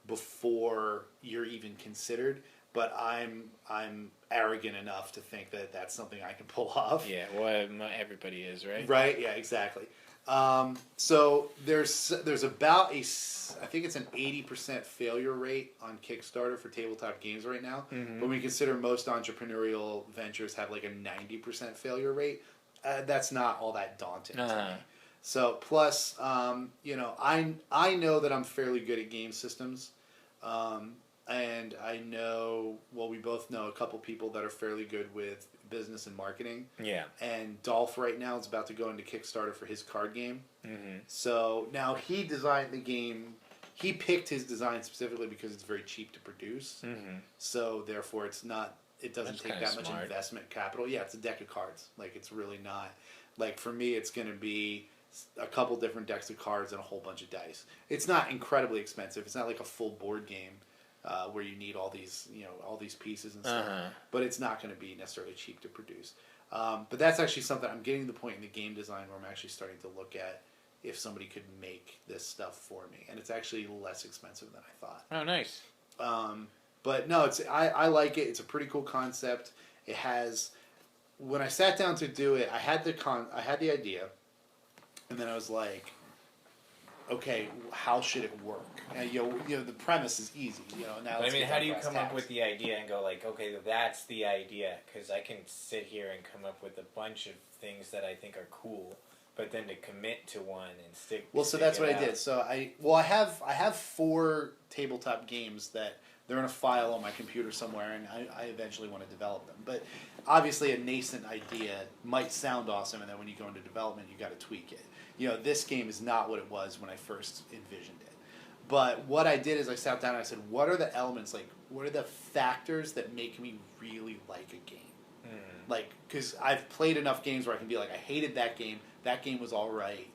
[SPEAKER 2] before you're even considered. But I'm arrogant enough to think that that's something I can pull off.
[SPEAKER 1] Yeah, well, everybody is, right?
[SPEAKER 2] Right, yeah, exactly. So there's about I think it's an 80% failure rate on Kickstarter for tabletop games right now. Mm-hmm. When we consider most entrepreneurial ventures have like a 90% failure rate, that's not all that daunting to me. So plus, I know that I'm fairly good at game systems. And I know, we both know a couple people that are fairly good with business and marketing.
[SPEAKER 1] Yeah.
[SPEAKER 2] And Dolph right now is about to go into Kickstarter for his card game.
[SPEAKER 1] Mm-hmm.
[SPEAKER 2] So now he designed the game. He picked his design specifically because it's very cheap to produce. Mm-hmm. So therefore, it doesn't take that much investment capital. Yeah, it's a deck of cards. Like, it's really not. Like, for me, it's going to be a couple different decks of cards and a whole bunch of dice. It's not incredibly expensive. It's not like a full board game. Where you need all these pieces and stuff, but it's not going to be necessarily cheap to produce. But that's actually something I'm getting to the point in the game design where I'm actually starting to look at if somebody could make this stuff for me, and it's actually less expensive than I thought.
[SPEAKER 1] Oh, nice.
[SPEAKER 2] But no, I like it. It's a pretty cool concept. It has. When I sat down to do it, I had the idea, and then I was like, okay, how should it work? And, the premise is easy. Now.
[SPEAKER 1] But how do you come up with the idea and go like, okay, that's the idea? Because I can sit here and come up with a bunch of things that I think are cool, but then to commit to one and stick.
[SPEAKER 2] Well, so that's what I did. So I have 4 tabletop games that they're in a file on my computer somewhere, and I eventually want to develop them. But obviously, a nascent idea might sound awesome, and then when you go into development, you got to tweak it. This game is not what it was when I first envisioned it. But what I did is I sat down and I said, what are the elements, like, what are the factors that make me really like a game? Mm. Like, because I've played enough games where I can be like, I hated that game was all right,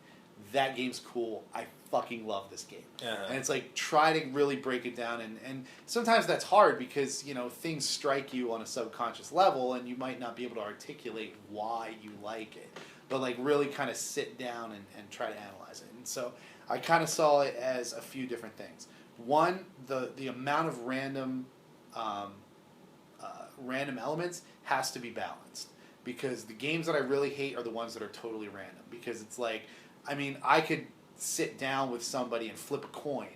[SPEAKER 2] that game's cool, I fucking love this game. Uh-huh. And it's like, try to really break it down, and sometimes that's hard because, things strike you on a subconscious level, and you might not be able to articulate why you like it. But like really kind of sit down and try to analyze it. And so I kind of saw it as a few different things. One, the amount of random elements has to be balanced, because the games that I really hate are the ones that are totally random. Because it's like, I could sit down with somebody and flip a coin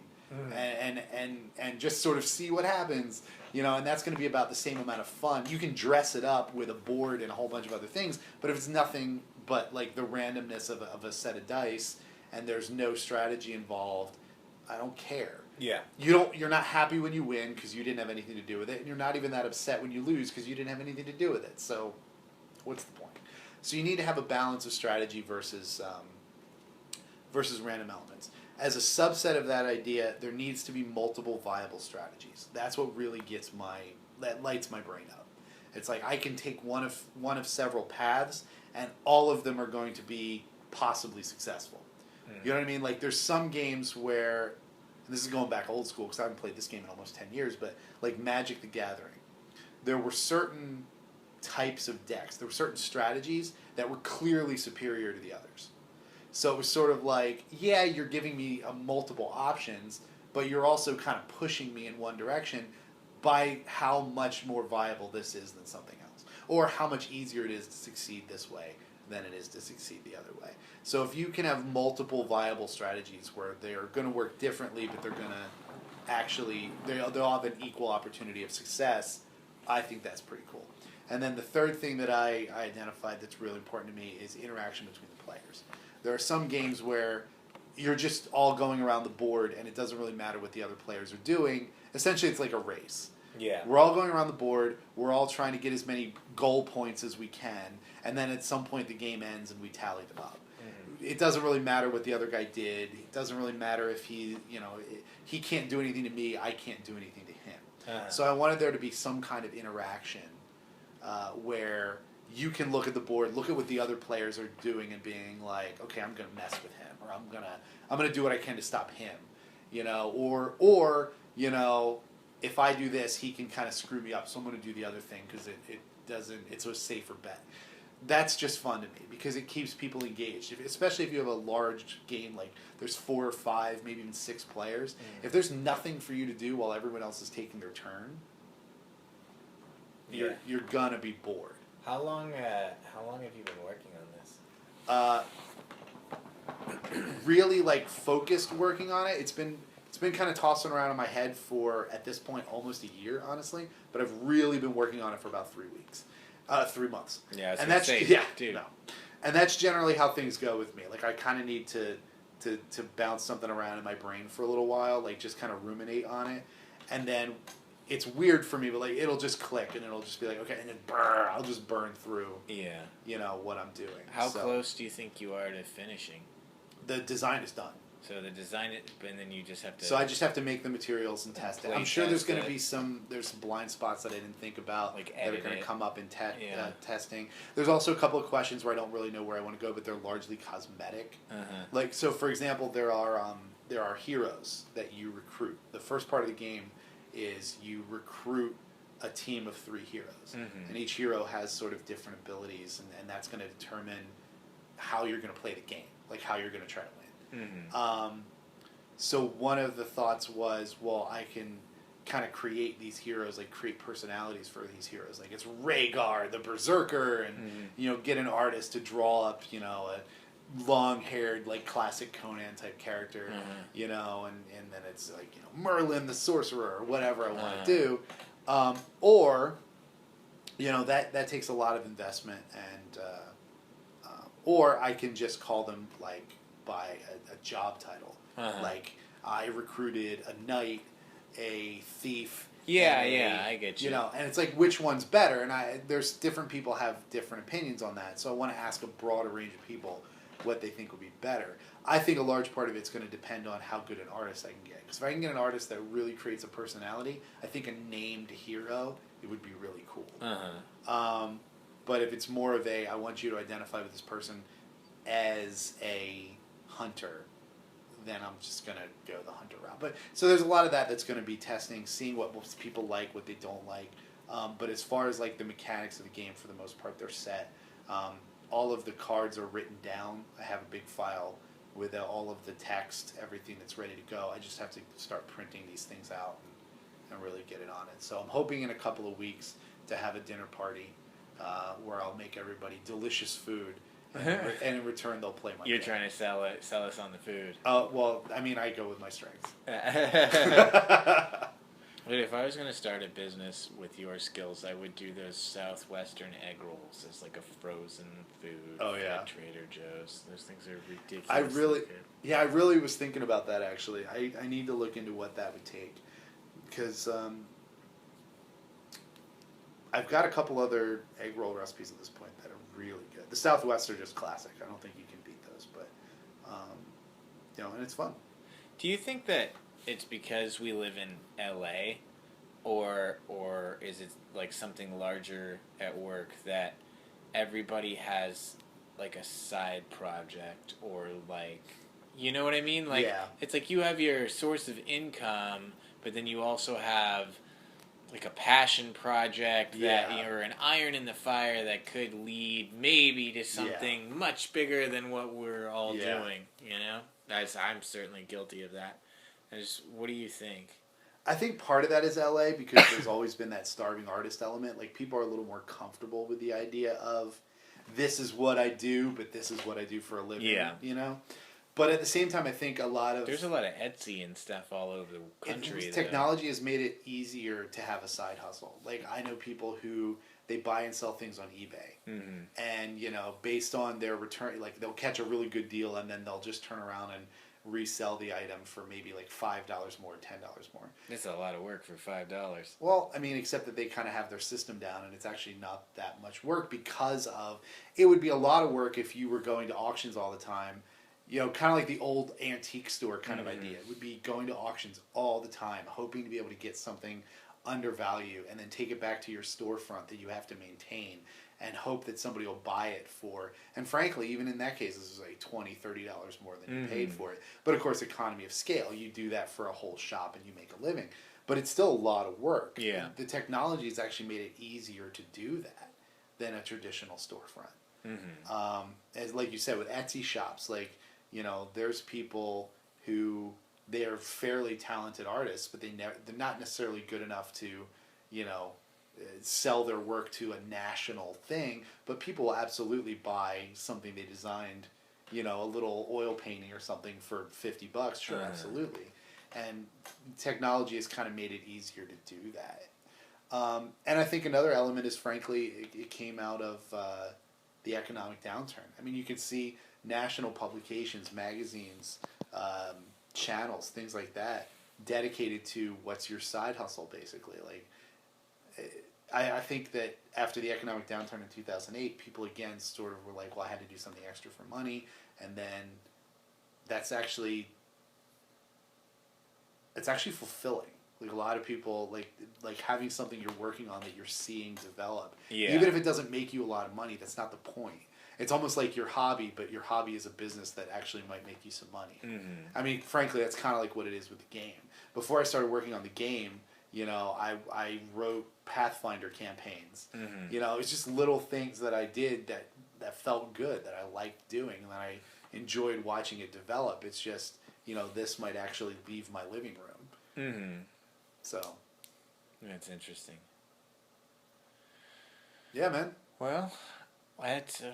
[SPEAKER 2] and just sort of see what happens. And that's going to be about the same amount of fun. You can dress it up with a board and a whole bunch of other things, but if it's nothing but like the randomness of a set of dice and there's no strategy involved, I don't care.
[SPEAKER 1] Yeah.
[SPEAKER 2] You're not happy when you win because you didn't have anything to do with it, and you're not even that upset when you lose because you didn't have anything to do with it. So, what's the point? So you need to have a balance of strategy versus random elements. As a subset of that idea, there needs to be multiple viable strategies. That's what really lights my brain up. It's like I can take one of several paths, and all of them are going to be possibly successful. Mm. You know what I mean? Like, there's some games where, and this is going back old school because I haven't played this game in almost 10 years, but like Magic the Gathering, there were certain types of decks, there were certain strategies that were clearly superior to the others. So it was sort of like, yeah, you're giving me multiple options, but you're also kind of pushing me in one direction by how much more viable this is than something else, or how much easier it is to succeed this way than it is to succeed the other way. So if you can have multiple viable strategies where they're going to work differently, but they're going to they'll have an equal opportunity of success, I think that's pretty cool. And then the third thing that I identified that's really important to me is interaction between the players. There are some games where you're just all going around the board and it doesn't really matter what the other players are doing. Essentially, it's like a race.
[SPEAKER 1] Yeah.
[SPEAKER 2] We're all going around the board. We're all trying to get as many goal points as we can. And then at some point the game ends and we tally them up. Mm-hmm. It doesn't really matter what the other guy did. It doesn't really matter if he can't do anything to me. I can't do anything to him. Uh-huh. So I wanted there to be some kind of interaction where you can look at the board, look at what the other players are doing, and being like, okay, I'm gonna mess with him, or I'm gonna do what I can to stop him, or if I do this, he can kind of screw me up, so I'm gonna do the other thing because it's a safer bet. That's just fun to me because it keeps people engaged, especially if you have a large game like there's 4 or 5, maybe even 6 players. Mm. If there's nothing for you to do while everyone else is taking their turn, you're gonna be bored.
[SPEAKER 1] How long have you been working on
[SPEAKER 2] this? Really focused working on it. It's been kind of tossing around in my head for, at this point, almost a year, honestly. But I've really been working on it for about 3 weeks, 3 months.
[SPEAKER 1] Yeah,
[SPEAKER 2] dude. No. And that's generally how things go with me. I kind of need to bounce something around in my brain for a little while, just kind of ruminate on it, and then. It's weird for me, but it'll just click and it'll just be okay, and then I'll just burn through.
[SPEAKER 1] Yeah.
[SPEAKER 2] What I'm doing.
[SPEAKER 1] How close do you think you are to finishing?
[SPEAKER 2] The design is done.
[SPEAKER 1] So the design, and then you just have to.
[SPEAKER 2] So I just have to make the materials and test it. I'm sure there's going to be some blind spots that I didn't think about that are going to come up in testing. There's also a couple of questions where I don't really know where I want to go, but they're largely cosmetic. Uh-huh. So for example, there are heroes that you recruit. The first part of the game is you recruit a team of 3 heroes. Mm-hmm. And each hero has sort of different abilities, and that's going to determine how you're going to play the game, how you're going to try to win. Mm-hmm. So one of the thoughts was, well, I can kind of create these heroes, create personalities for these heroes. It's Rhaegar, the Berserker, and, get an artist to draw up, a long-haired, classic Conan type character, and then it's Merlin the sorcerer or whatever I want to do, or that takes a lot of investment, and or I can just call them by a job title, I recruited a knight, a thief.
[SPEAKER 1] Yeah, I get you.
[SPEAKER 2] And it's which one's better, and there's different people have different opinions on that, so I want to ask a broader range of people what they think will be better. I think a large part of it's going to depend on how good an artist I can get. Because if I can get an artist that really creates a personality, I think a named hero, it would be really cool. Uh-huh. But if it's more of I want you to identify with this person as a hunter, then I'm just going to go the hunter route. But so there's a lot of that's going to be testing, seeing what most people like, what they don't like. But as far as the mechanics of the game, for the most part, they're set. All of the cards are written down. I have a big file with all of the text, everything that's ready to go. I just have to start printing these things out and really get it on it. So I'm hoping in a couple of weeks to have a dinner party where I'll make everybody delicious food, and in return they'll play my game.
[SPEAKER 1] You're trying to sell us on the food.
[SPEAKER 2] Well, I mean, I go with my strengths.
[SPEAKER 1] But if I was going to start a business with your skills, I would do those Southwestern egg rolls as a frozen food.
[SPEAKER 2] Oh, yeah.
[SPEAKER 1] At Trader Joe's. Those things are ridiculous.
[SPEAKER 2] I really was thinking about that, actually. I need to look into what that would take. Because I've got a couple other egg roll recipes at this point that are really good. The Southwest are just classic. I don't think you can beat those. But, and it's fun.
[SPEAKER 1] Do you think that it's because we live in LA, or is it something larger at work that everybody has a side project, or you know what I mean? It's you have your source of income, but then you also have a passion project that you're an iron in the fire that could lead maybe to something much bigger than what we're all doing, I'm certainly guilty of that. What do you think?
[SPEAKER 2] I think part of that is LA because there's always been that starving artist element. People are a little more comfortable with the idea of this is what I do, but this is what I do for a living. Yeah. But at the same time, I think
[SPEAKER 1] there's a lot of Etsy and stuff all over the country.
[SPEAKER 2] Technology has made it easier to have a side hustle. Like, I know people who they buy and sell things on eBay, and based on their return, like they'll catch a really good deal, and then they'll just turn around and resell the item for maybe like $5 more, $10 more.
[SPEAKER 1] It's a lot of work for $5.
[SPEAKER 2] Well, I mean, except that they kind of have their system down, and it's actually not that much work because of it would be a lot of work if you were going to auctions all the time. Kind of like the old antique store kind of idea. It would be going to auctions all the time, hoping to be able to get something undervalue and then take it back to your storefront that you have to maintain and hope that somebody will buy it for. And frankly, even in that case, this is like $20, $30 more than you paid for it. But of course, economy of scale. You do that for a whole shop and you make a living. But it's still a lot of work.
[SPEAKER 1] Yeah.
[SPEAKER 2] The technology has actually made it easier to do that than a traditional storefront. As like you said, with Etsy shops, like, there's people who they're fairly talented artists, but they're not necessarily good enough to, sell their work to a national thing. But people will absolutely buy something they designed, a little oil painting or something for $50. Sure, absolutely. And technology has kind of made it easier to do that. And I think another element is, frankly, it came out of the economic downturn. I mean, you can see national publications, magazines, channels, things like that, dedicated to what's your side hustle, basically. Like, I think that after the economic downturn in 2008, people again sort of were like, well, I had to do something extra for money, and then it's actually fulfilling. Like, a lot of people like having something you're working on that you're seeing develop.
[SPEAKER 1] Yeah.
[SPEAKER 2] Even if it doesn't make you a lot of money, that's not the point. It's almost like your hobby, but your hobby is a business that actually might make you some money. I mean, frankly, that's kind of like what it is with the game. Before I started working on the game, I wrote Pathfinder campaigns. It's just little things that I did that felt good, that I liked doing, and that I enjoyed watching it develop. It's just, this might actually leave my living room. So.
[SPEAKER 1] That's interesting.
[SPEAKER 2] Yeah, man.
[SPEAKER 1] Well,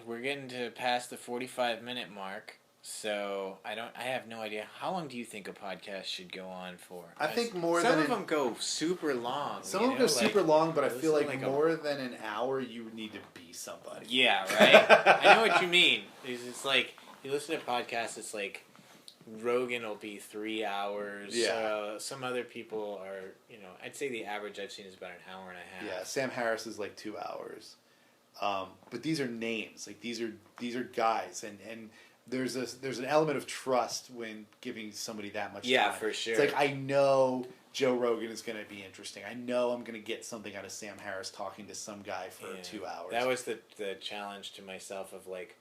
[SPEAKER 1] we're getting to past the 45-minute mark, so I have no idea. How long do you think a podcast should go on for?
[SPEAKER 2] I think more
[SPEAKER 1] some
[SPEAKER 2] than
[SPEAKER 1] of them go super long.
[SPEAKER 2] Some of them go super long, but I feel like more than an hour, you need to be somebody.
[SPEAKER 1] Yeah, right. I know what you mean. It's like you listen to podcasts. It's like Rogan will be 3 hours.
[SPEAKER 2] Yeah.
[SPEAKER 1] Some other people are, I'd say the average I've seen is about an hour and a half.
[SPEAKER 2] Yeah, Sam Harris is like 2 hours. But these are names, like these are guys, and there's an element of trust when giving somebody that much time.
[SPEAKER 1] Yeah, for sure.
[SPEAKER 2] It's like, I know Joe Rogan is going to be interesting. I know I'm going to get something out of Sam Harris talking to some guy for 2 hours.
[SPEAKER 1] That was the challenge to myself of like,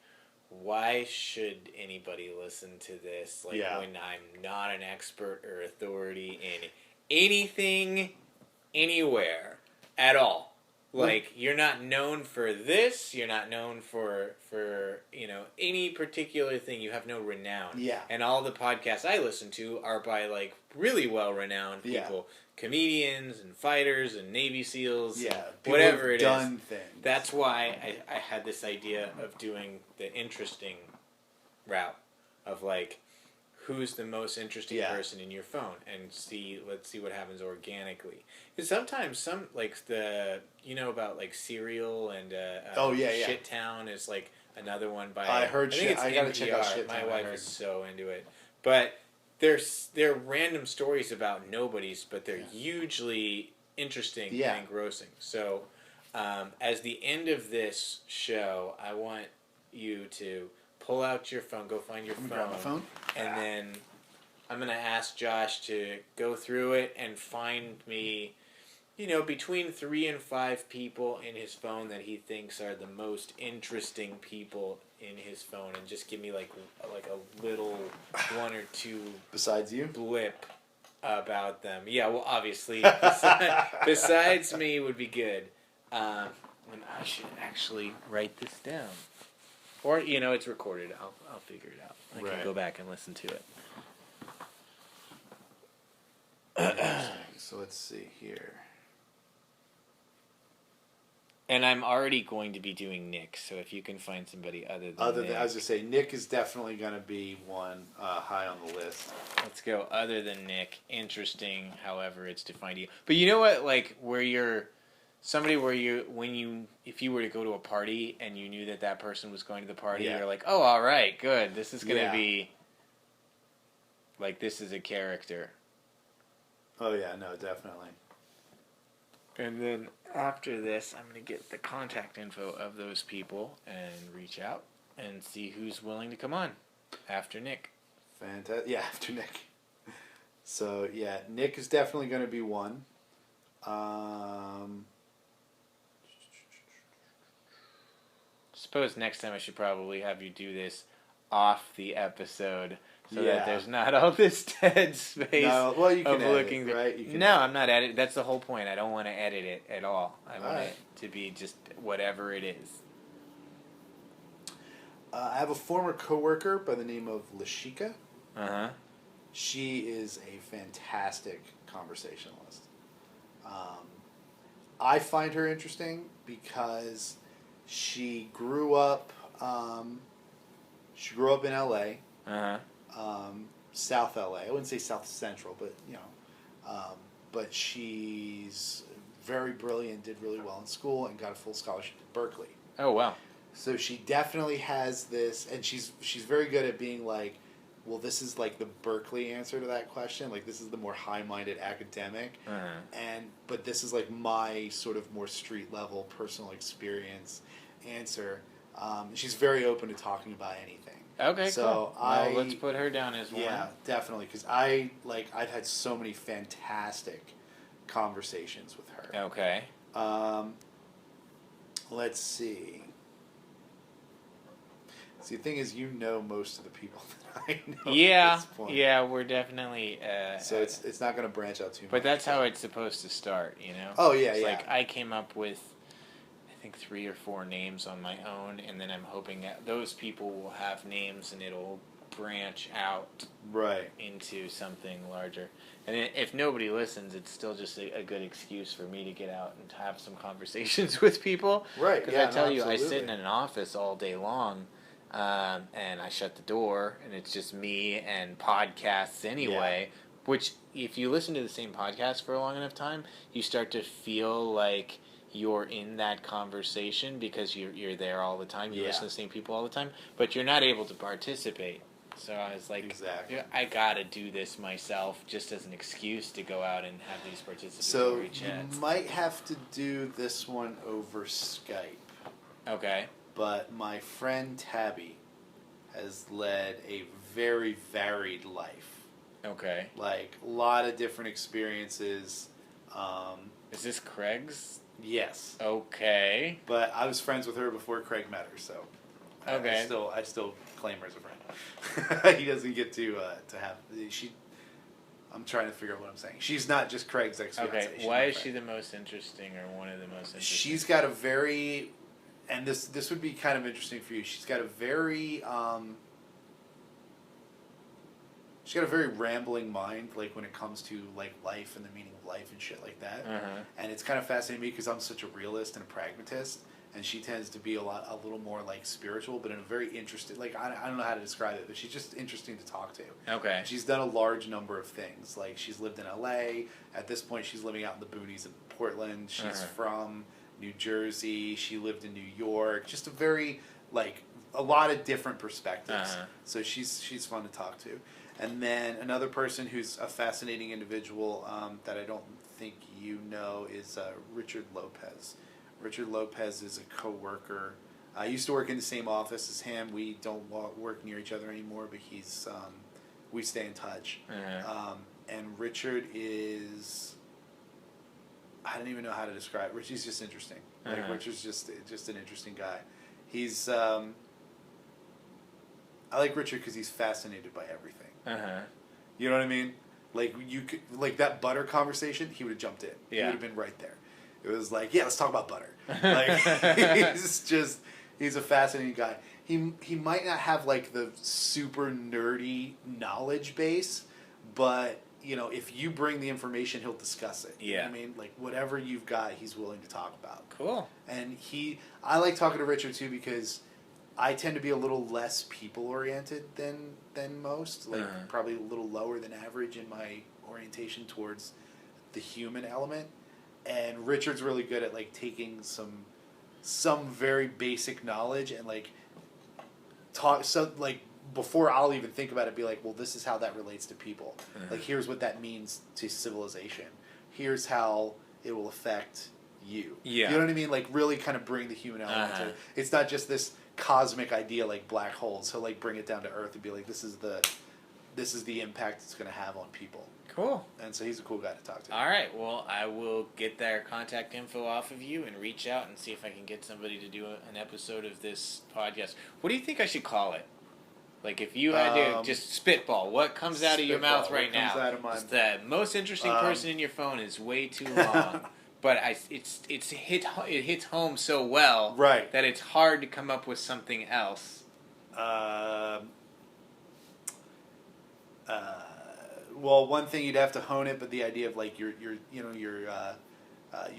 [SPEAKER 1] why should anybody listen to this? Like, when I'm not an expert or authority in anything, anywhere, at all. Like, you're not known for this. You're not known for any particular thing. You have no renown.
[SPEAKER 2] Yeah.
[SPEAKER 1] And all the podcasts I listen to are by, like, really well-renowned people. Comedians and fighters and Navy SEALs.
[SPEAKER 2] Yeah.
[SPEAKER 1] Whatever it is.
[SPEAKER 2] Done things.
[SPEAKER 1] That's why I had this idea of doing the interesting route of, like, who's the most interesting person in your phone, and let's see what happens organically. Because sometimes about like Serial and Shit Town is like another one by I think it's
[SPEAKER 2] I gotta check out Shit
[SPEAKER 1] My
[SPEAKER 2] Town.
[SPEAKER 1] wife is so into it, but they're random stories about nobodies, but they're hugely interesting and engrossing. So as the end of this show, I want you to pull out your phone, go find your phone.
[SPEAKER 2] Grab my phone.
[SPEAKER 1] And then I'm going to ask Josh to go through it and find me, between 3 and 5 people in his phone that he thinks are the most interesting people in his phone, and just give me like a little 1 or 2
[SPEAKER 2] besides you
[SPEAKER 1] blip about them. Yeah, well, obviously, besides me would be good. And I should actually write this down. Or, it's recorded. I'll figure it out. I can go back and listen to it.
[SPEAKER 2] So let's see here.
[SPEAKER 1] And I'm already going to be doing Nick, so if you can find somebody other than Nick.
[SPEAKER 2] I was going to say, Nick is definitely going to be one high on the list.
[SPEAKER 1] Let's go other than Nick. Interesting, however it's defined you. But you know what, like, where you're... Somebody where if you were to go to a party and you knew that person was going to the party, you're like, oh, all right, good. This is going to be... Like, this is a character.
[SPEAKER 2] Oh, yeah, no, definitely.
[SPEAKER 1] And then after this, I'm going to get the contact info of those people and reach out and see who's willing to come on after Nick.
[SPEAKER 2] Fantastic. Yeah, after Nick. So, yeah, Nick is definitely going to be one.
[SPEAKER 1] Suppose next time I should probably have you do this off the episode so that there's not all this dead space.
[SPEAKER 2] No, well, you can
[SPEAKER 1] edit
[SPEAKER 2] it, right? You can
[SPEAKER 1] no, I'm not editing. That's the whole point. I don't want to edit it at all. I want it to be just whatever it is.
[SPEAKER 2] I have a former coworker by the name of Lashika.
[SPEAKER 1] Uh-huh.
[SPEAKER 2] She is a fantastic conversationalist. I find her interesting because she grew up in L.A., South L.A. I wouldn't say South Central, but, but she's very brilliant, did really well in school, and got a full scholarship at Berkeley.
[SPEAKER 1] Oh, wow.
[SPEAKER 2] So she definitely has this, and she's very good at being like, well, this is like the Berkeley answer to that question. Like, this is the more high-minded academic, but this is like my sort of more street-level personal experience answer. She's very open to talking about anything.
[SPEAKER 1] Okay, so cool. Well, let's put her down as one.
[SPEAKER 2] Yeah, definitely, because I've had so many fantastic conversations with her.
[SPEAKER 1] Okay.
[SPEAKER 2] Let's see. See, the thing is, most of the people that I know at this point.
[SPEAKER 1] Yeah, we're definitely...
[SPEAKER 2] so it's not going to branch out too much.
[SPEAKER 1] But that's how it's supposed to start, you know?
[SPEAKER 2] Oh, yeah,
[SPEAKER 1] it's
[SPEAKER 2] yeah.
[SPEAKER 1] Like, I came up with, I think, 3 or 4 names on my own, and then I'm hoping that those people will have names, and it'll branch out into something larger. And if nobody listens, it's still just a good excuse for me to get out and have some conversations with people.
[SPEAKER 2] Right,
[SPEAKER 1] Because I tell you, I sit in an office all day long, and I shut the door, and it's just me and podcasts anyway, which, if you listen to the same podcast for a long enough time, you start to feel like you're in that conversation because you're there all the time, you listen to the same people all the time, but you're not able to participate. So I was like, I gotta do this myself just as an excuse to go out and have these participatory chats.
[SPEAKER 2] You might have to do this one over Skype.
[SPEAKER 1] Okay.
[SPEAKER 2] But my friend Tabby has led a very varied life.
[SPEAKER 1] Okay.
[SPEAKER 2] Like, a lot of different experiences.
[SPEAKER 1] Is this Craig's?
[SPEAKER 2] Yes.
[SPEAKER 1] Okay.
[SPEAKER 2] But I was friends with her before Craig met her, so
[SPEAKER 1] okay.
[SPEAKER 2] I still claim her as a friend. He doesn't get to have... I'm trying to figure out what I'm saying. She's not just Craig's ex-fiancée.
[SPEAKER 1] Okay, why is she the most interesting or one of the most interesting?
[SPEAKER 2] She's got a very... And this would be kind of interesting for you. She's got a very rambling mind, like when it comes to like life and the meaning of life and shit like that. And it's kind of fascinating to me because I'm such a realist and a pragmatist, and she tends to be a little more like spiritual, but in a very interesting. Like I don't know how to describe it, but she's just interesting to talk to.
[SPEAKER 1] Okay.
[SPEAKER 2] She's done a large number of things. Like she's lived in L.A. At this point, she's living out in the boonies in Portland. She's from New Jersey. She lived in New York. Just a lot of different perspectives. So she's fun to talk to. And then another person who's a fascinating individual that I don't think you know is Richard Lopez. Richard Lopez is a coworker. I used to work in the same office as him. We don't work near each other anymore, but we stay in touch. And Richard is... I don't even know how to describe it. Richie's just interesting. Like Richard's just an interesting guy. He's I like Richard because he's fascinated by everything. You know what I mean? Like that butter conversation, he would have jumped in. He would have been right there. It was like, yeah, let's talk about butter. Like he's a fascinating guy. He might not have like the super nerdy knowledge base, but if you bring the information, he'll discuss it. You know what I mean? Like, whatever you've got, he's willing to talk about.
[SPEAKER 1] Cool.
[SPEAKER 2] And I like talking to Richard, too, because I tend to be a little less people-oriented than most. Like, probably a little lower than average in my orientation towards the human element. And Richard's really good at, like, taking some very basic knowledge and, like, before I'll even think about it, be like, well, this is how that relates to people. Like, here's what that means to civilization. Here's how it will affect you. Yeah. You know what I mean? Like, really kind of bring the human element to it. It's not just this cosmic idea like black holes. He'll, like, bring it down to earth and be like, this is the impact it's going to have on people.
[SPEAKER 1] Cool.
[SPEAKER 2] And so he's a cool guy to talk to.
[SPEAKER 1] All right. Well, I will get their contact info off of you and reach out and see if I can get somebody to do an episode of this podcast. What do you think I should call it? Like, if you had to just spitball, what comes out of your mouth right now?
[SPEAKER 2] Out of mine.
[SPEAKER 1] The most interesting person in your phone is way too long, but it hits home so well that it's hard to come up with something else.
[SPEAKER 2] Well, one thing you'd have to hone it, but the idea of, like, your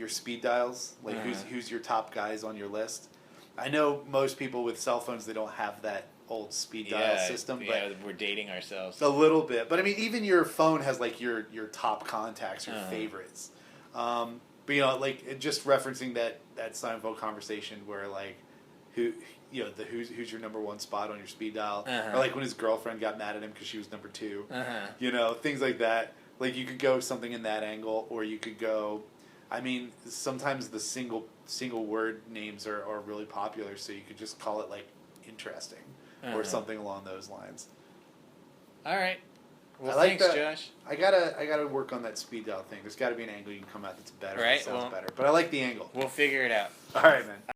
[SPEAKER 2] speed dials, like who's your top guys on your list. I know most people with cell phones, they don't have that old speed dial system, but
[SPEAKER 1] we're dating ourselves
[SPEAKER 2] a little bit. But I mean, even your phone has, like, your top contacts, your favorites. But like, just referencing that Seinfeld conversation where, like, who's your number one spot on your speed dial, or like when his girlfriend got mad at him because she was number two. Things like that. Like, you could go something in that angle, or you could go. I mean, sometimes the single word names are really popular, so you could just call it, like, interesting or something along those lines.
[SPEAKER 1] All right. Well, thanks, Josh.
[SPEAKER 2] I gotta work on that speed dial thing. There's got to be an angle you can come out that's better.
[SPEAKER 1] Right.
[SPEAKER 2] That sounds better. But I like the angle.
[SPEAKER 1] We'll figure it out.
[SPEAKER 2] All right, man.